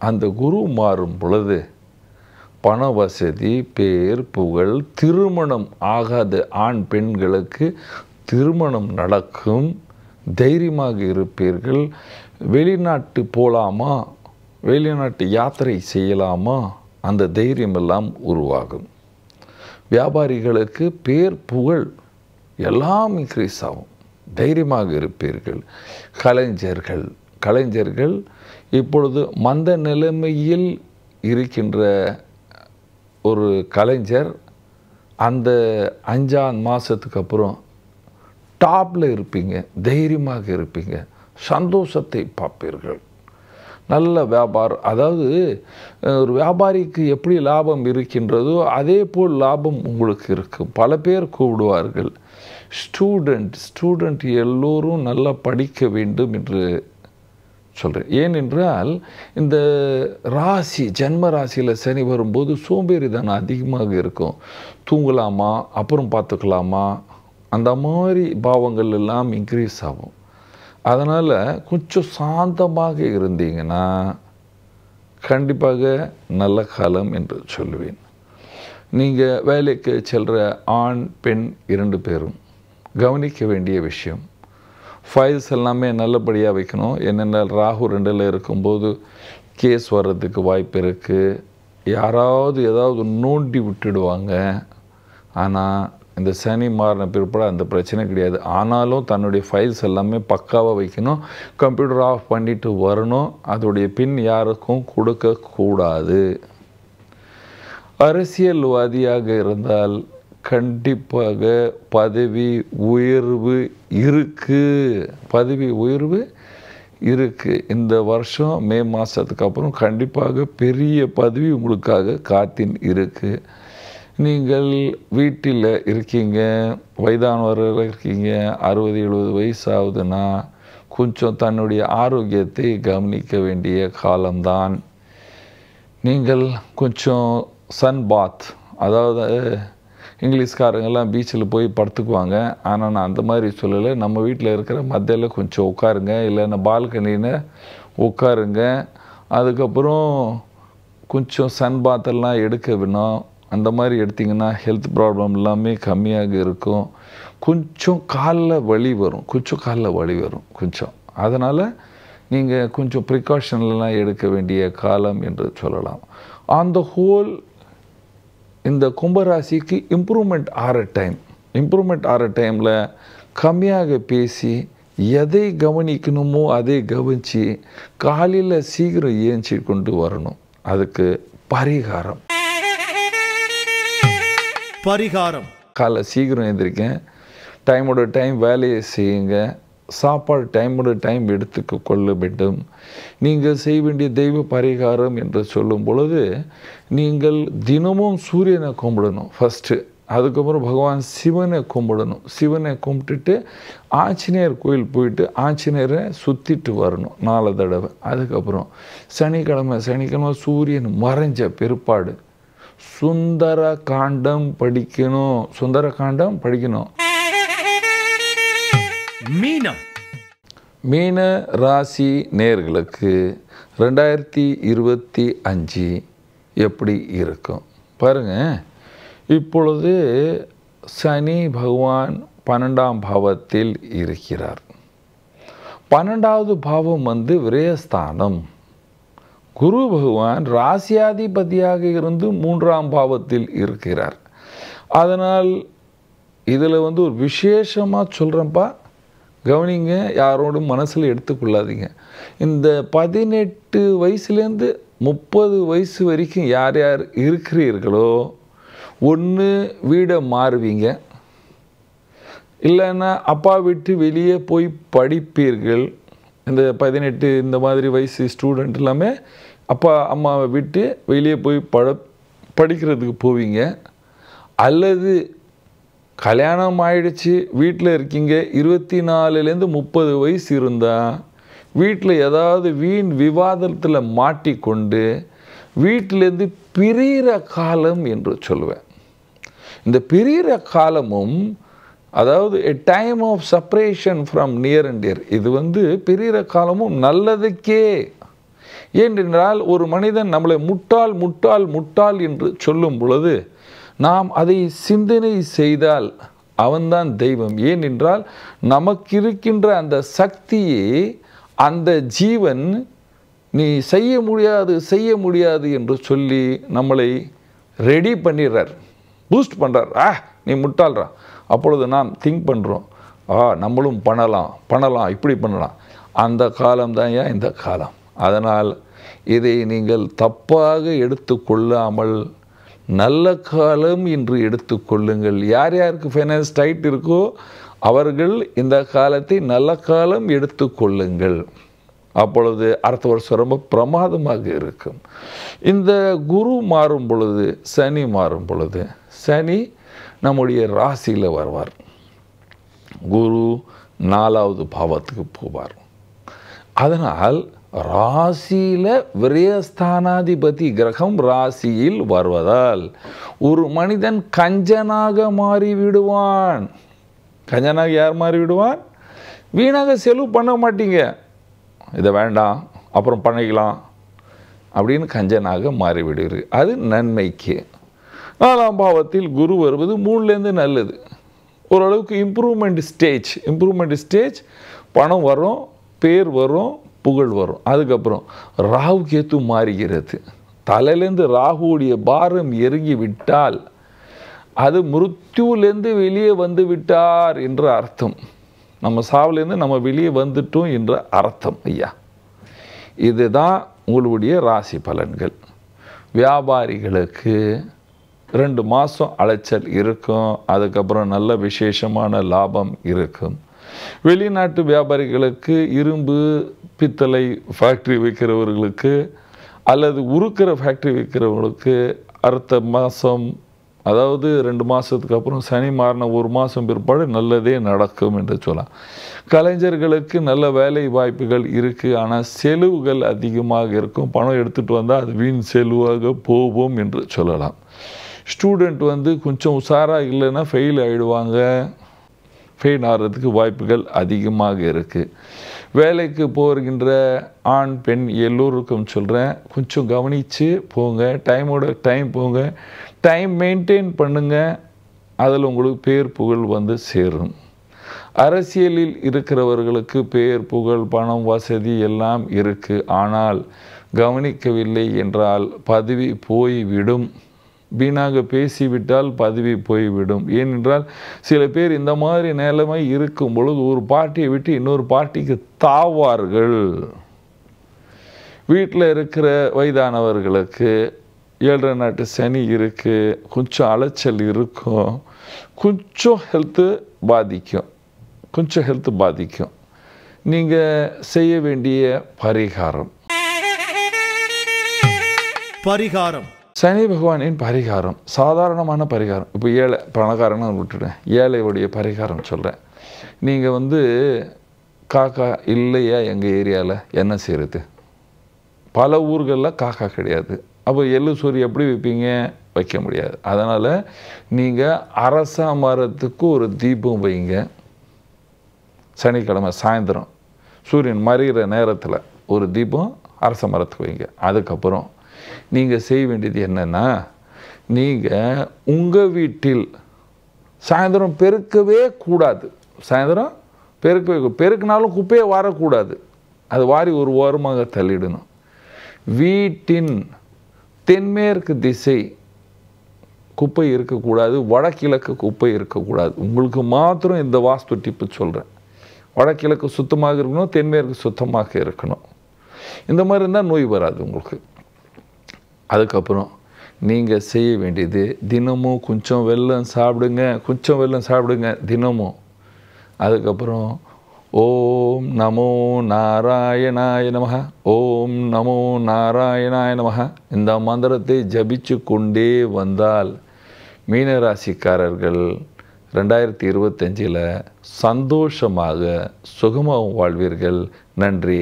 அந்த குரு மாறும் பொழுது பண வசதி, பேர் புகழ், திருமணம் ஆகாத ஆண் பெண்களுக்கு திருமணம் நடக்கும், தைரியமாக இருப்பீர்கள். வெளிநாட்டு போகலாமா, வெளிநாட்டு யாத்திரை செய்யலாமா, அந்த தைரியமெல்லாம் உருவாகும். வியாபாரிகளுக்கு பேர் புகழ் எல்லாம் இன்க்ரீஸ் ஆகும், தைரியமாக இருப்பீர்கள். கலைஞர்கள் இப்பொழுது மந்த நிலைமையில் இருக்கின்ற ஒரு கலைஞர் அந்த 5ஆம் மாதத்துக்கு அப்புறம் டாப்பில் இருப்பீங்க, தைரியமாக இருப்பீங்க, சந்தோஷத்தை பார்ப்பீர்கள். நல்ல வியாபாரம், அதாவது ஒரு வியாபாரிக்கு எப்படி லாபம் இருக்கின்றதோ அதே போல் லாபம் உங்களுக்கு இருக்கும். பல பேர் கூப்பிடுவார்கள். ஸ்டூடெண்ட் எல்லோரும் நல்லா படிக்க வேண்டும் என்று சொல்கிறேன். ஏனென்றால் இந்த ராசி, ஜன்ம ராசியில் சனி வரும்போது சோம்பேறித்தனம் அதிகமாக இருக்கும். தூங்கலாமா, அப்புறம் பார்த்துக்கலாமா, அந்த மாதிரி பாவங்கள் எல்லாம் இன்க்ரீஸ் ஆகும். அதனால் கொஞ்சம் சாந்தமாக இருந்தீங்கன்னா கண்டிப்பாக நல்ல காலம் என்று சொல்லுவேன். நீங்கள் வேலைக்கு செல்கிற ஆண் பெண் 2 பேரும் கவனிக்க வேண்டிய விஷயம், ஃபைல்ஸ் எல்லாமே நல்லபடியாக வைக்கணும். என்னென்னால் ராகு 2ல் இருக்கும்போது கேஸ் வர்றதுக்கு வாய்ப்பு இருக்குது. யாராவது ஏதாவது நோண்டி விட்டுடுவாங்க. ஆனால் இந்த சனி மாறின பிற்பாடு அந்த பிரச்சனை கிடையாது. ஆனாலும் தன்னுடைய ஃபைல்ஸ் எல்லாமே பக்காவாக வைக்கணும், கம்ப்யூட்டர் ஆஃப் பண்ணிட்டு வரணும், அதோடைய பின் யாருக்கும் கொடுக்கக்கூடாது. அரசியல்வாதியாக இருந்தால் கண்டிப்பாக பதவி உயர்வு இருக்குது. இந்த வருஷம் மே மாதத்துக்கு அப்புறம் கண்டிப்பாக பெரிய பதவி உங்களுக்காக காத்தின் இருக்குது. நீங்கள் வீட்டில் இருக்கீங்க, வயதானவர்கள் இருக்கீங்க, 60-70 வயசு ஆகுதுன்னா கொஞ்சம் தன்னுடைய ஆரோக்கியத்தை கவனிக்க வேண்டிய காலம்தான். நீங்கள் கொஞ்சம் சன் பாத், அதாவது இங்கிலீஷ்காரங்கெல்லாம் பீச்சில் போய் படுத்துக்குவாங்க. ஆனால் நான் அந்த மாதிரி சொல்லலை. நம்ம வீட்டில் இருக்கிற மத்தியில் கொஞ்சம் உட்காருங்க, இல்லைன்னா பால்கனியில் உட்காருங்க. அதுக்கப்புறம் கொஞ்சம் சன் பாத்தெல்லாம் எடுக்க வேணும். அந்த மாதிரி எடுத்திங்கன்னா ஹெல்த் ப்ராப்ளம் எல்லாமே கம்மியாக இருக்கும். கொஞ்சம் காலில் வலி வரும் கொஞ்சம். அதனால் நீங்கள் கொஞ்சம் ப்ரிகாஷன்லாம் எடுக்க வேண்டிய காலம் என்று சொல்லலாம். ஆன் த ஹோல் இந்த கும்பராசிக்கு இம்ப்ரூவ்மெண்ட் ஆகிற டைமில் கம்மியாக பேசி எதை கவனிக்கணுமோ அதை கவனித்து காலையில் சீக்கிரம் ஏஞ்சி கொண்டு வரணும். அதுக்கு பரிகாரம் காலை சீக்கிரம் எழுந்திரிக்கேன், டைமோட டைம் வேலையை செய்யுங்க, சாப்பாடு டைமோட டைம் எடுத்துக்க கொள்ள வேண்டும். நீங்கள் செய்ய வேண்டிய தெய்வ பரிகாரம் என்று சொல்லும் பொழுது நீங்கள் தினமும் சூரியனை கும்பிடணும் ஃபஸ்ட்டு. அதுக்கப்புறம் பகவான் சிவனை கும்பிடணும். சிவனை கும்பிட்டுட்டு ஆஞ்சநேயர் கோயில் போயிட்டு ஆஞ்சநேயரை சுற்றிட்டு வரணும் 4 தடவை. அதுக்கப்புறம் சனிக்கிழமை சூரியன் மறைஞ்ச பிற்பாடு சுந்தர காண்டம் படிக்கணும். மீன ராசி நேயர்களுக்கு 2025 எப்படி இருக்கும் பாருங்க. இப்பொழுது சனி பகவான் 12ஆம் பாவத்தில் இருக்கிறார். 12வது பாவம் விரயஸ்தானம். குரு பகவான் ராசியாதிபதியாக இருந்து 3ஆம் பாவத்தில் இருக்கிறார். அதனால் இதில் ஒரு விசேஷமாக சொல்கிறேன்ப்பா, கவனிங்க, யாரோடும் மனசில் எடுத்துக்கொள்ளாதீங்க. இந்த 18 வயசுலேருந்து 30 வயசு வரைக்கும் யார் யார் இருக்கிறீர்களோ ஒன்று வீடை மாறுவீங்க, இல்லைன்னா அப்பா விட்டு வெளியே போய் படிப்பீர்கள். இந்த 18 இந்த மாதிரி வயசு ஸ்டூடெண்ட் எல்லாமே அப்பா அம்மாவை விட்டு வெளியே போய் படிக்கிறதுக்கு போவீங்க. அல்லது கல்யாணம் ஆயிடுச்சு, வீட்டில் இருக்கீங்க, 24லேருந்து 30 வயசு இருந்தால் வீட்டில் ஏதாவது வீண் விவாதத்தில் மாட்டிக்கொண்டு வீட்டிலேருந்து பிரிகிற காலம் என்று சொல்லுவேன். இந்த பிரிகிற காலமும் அதாவது a time of separation from near and dear. இது பிரிகிற காலமும் நல்லதுக்கே. ஏனென்றால் ஒரு மனிதன் நம்மளை முட்டாள் என்று சொல்லும் பொழுது நாம் அதை சிந்தனை செய்தால் அவன்தான் தெய்வம். ஏனென்றால் நமக்கு இருக்கின்ற அந்த சக்தியை அந்த ஜீவன் நீ செய்ய முடியாது என்று சொல்லி நம்மளை ரெடி பண்ணிடுறார், பூஸ்ட் பண்ணுறார். நீ முட்டாள்றா. அப்பொழுது நாம் திங்க் பண்ணுறோம், நம்மளும் பண்ணலாம் இப்படி பண்ணலாம். அந்த காலம்தான் இந்த காலம். அதனால் இதை நீங்கள் தப்பாக எடுத்துக்கொள்ளாமல் நல்ல காலம் என்று எடுத்துக்கொள்ளுங்கள். யார் யாருக்கு ஃபைனான்ஸ் டைட் இருக்கோ அவர்கள் இந்த காலத்தை நல்ல காலம் எடுத்துக்கொள்ளுங்கள். அப்பொழுது அடுத்த வருஷம் ரொம்ப பிரமாதமாக இருக்கும். இந்த குரு மாறும் பொழுது, சனி மாறும் பொழுது, சனி நம்முடைய ராசியில் வருவார். குரு 4வது பாவத்துக்கு போவார். அதனால் ராசியில் விரயஸ்தானாதிபதி கிரகம் ராசியில் வருவதால் ஒரு மனிதன் கஞ்சனாக மாறிவிடுவான். கஞ்சனாக யார் மாறிவிடுவான்? வீணாக செலவு பண்ண மாட்டீங்க, இதை வேண்டாம் அப்புறம் பண்ணிக்கலாம் அப்படின்னு கஞ்சனாக மாறிவிடுவீர்கள். அது நன்மைக்கு. 4ஆம் பாவத்தில் குரு வருவது 3லேருந்து நல்லது. ஓரளவுக்கு இம்ப்ரூவ்மெண்ட் ஸ்டேஜ், பணம் வரும், பேர் வரும், புகழ் வரும். அதுக்கப்புறம் ராகு கேத்து மாறுகிறது. தலையிலேருந்து ராகுவுடைய பாரம் இறங்கி விட்டால் அது மிருத்யுலேருந்து வெளியே வந்து விட்டார் என்ற அர்த்தம். நம்ம சாவுலேருந்து நம்ம வெளியே வந்துட்டோம் என்ற அர்த்தம் ஐயா. இதுதான் உங்களுடைய ராசி பலன்கள். வியாபாரிகளுக்கு 2 மாதம் அலைச்சல் இருக்கும், அதுக்கப்புறம் நல்ல விசேஷமான லாபம் இருக்கும். வெளிநாட்டு வியாபாரிகளுக்கு, இரும்பு பித்தளை ஃபேக்ட்ரி வைக்கிறவர்களுக்கு அல்லது உருக்கிற ஃபேக்ட்ரி வைக்கிறவங்களுக்கு அடுத்த மாதம், அதாவது 2 மாதத்துக்கு அப்புறம் சனி மாறின 1 மாதம் பிற்பாடு நல்லதே நடக்கும் என்று சொல்லலாம். கலைஞர்களுக்கு நல்ல வேலை வாய்ப்புகள் இருக்குது, ஆனால் செலவுகள் அதிகமாக இருக்கும். பணம் எடுத்துகிட்டு வந்தால் அது வீண் செலவாக போவோம் என்று சொல்லலாம். ஸ்டூடெண்ட் கொஞ்சம் உஷாராக இல்லைன்னா ஃபெயில் ஆகிடுவாங்க, ஃபெயில் ஆகிறதுக்கு வாய்ப்புகள் அதிகமாக இருக்குது. வேலைக்கு போகின்ற ஆண் பெண் எல்லோருக்கும் சொல்கிறேன், கொஞ்சம் கவனித்து போங்க, டைம் போங்க, டைம் மெயின்டைன் பண்ணுங்கள், அதில் உங்களுக்கு பேர் புகழ் சேரும். அரசியலில் இருக்கிறவர்களுக்கு பேர் புகழ் பணம் வசதி எல்லாம் இருக்குது, ஆனால் கவனிக்கவில்லை என்றால் பதவி போய்விடும். வீணாக பேசிவிட்டால் பதவி போய்விடும். ஏனென்றால் சில பேர் இந்த மாதிரி நிலைமை இருக்கும் பொழுது ஒரு பார்ட்டியை விட்டு இன்னொரு பார்ட்டிக்கு தாவார்கள். வீட்டில் இருக்கிற வயதானவர்களுக்கு 7 நாட்டு சனி இருக்குது, கொஞ்சம் அலைச்சல் இருக்கும், கொஞ்சம் ஹெல்த்து பாதிக்கும். நீங்கள் செய்ய வேண்டிய பரிகாரம் சனி பகவானின் பரிகாரம் சாதாரணமான பரிகாரம். இப்போ ஏழை பணக்காரன்னு விட்டுட்டேன், ஏழையுடைய பரிகாரம் சொல்கிறேன். நீங்கள் காக்கா இல்லையா எங்கள் ஏரியாவில் என்ன செய்கிறது? பல ஊர்களில் காக்கா கிடையாது. அப்போ எள்ளு சோறு எப்படி வைப்பீங்க? வைக்க முடியாது. அதனால் நீங்கள் அரச மரத்துக்கு ஒரு தீபம் வைங்க. சனிக்கிழமை சாயந்தரம் சூரியன் மறைகிற நேரத்தில் ஒரு தீபம் அரச மரத்துக்கு வைங்க. அதுக்கப்புறம் நீங்கள் செய்ய வேண்டியது என்னென்னா, நீங்கள் உங்கள் வீட்டில் சாயந்தரம் பெருக்கவே கூடாது. சாயந்தரம் பெருக்கினாலும் குப்பையை வாரக்கூடாது, அது வாரி ஒரு ஓரமாக தள்ளிடணும். வீட்டின் தென்மேற்கு திசை குப்பை இருக்கக்கூடாது, வடகிழக்கு குப்பை இருக்கக்கூடாது. உங்களுக்கு மாத்திரம் இந்த வாஸ்து டிப்பு சொல்கிறேன். வடகிழக்கு சுத்தமாக இருக்கணும், தென்மேற்கு சுத்தமாக இருக்கணும். இந்த மாதிரி இருந்தால் நோய் வராது உங்களுக்கு. அதுக்கப்புறம் நீங்கள் செய்ய வேண்டியது, தினமும் கொஞ்சம் வெல்லம் சாப்பிடுங்க தினமும். அதுக்கப்புறம் ஓம் நமோ நாராயணாய நமஹ, ஓம் நமோ நாராயணாய நமஹ இந்த மந்திரத்தை ஜபிச்சு கொண்டே வந்தால் மீனராசிக்காரர்கள் 2025 சந்தோஷமாக சுகமாக வாழ்வீர்கள். நன்றி,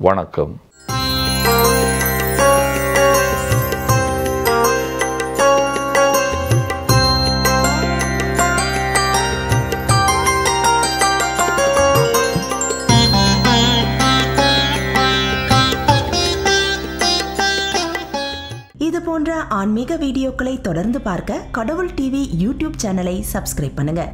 வணக்கம். இது போன்ற ஆன்மீக வீடியோக்களை தொடர்ந்து பார்க்க கடவுள் டிவி யூடியூப் சேனலை சப்ஸ்கிரைப் பண்ணுங்க.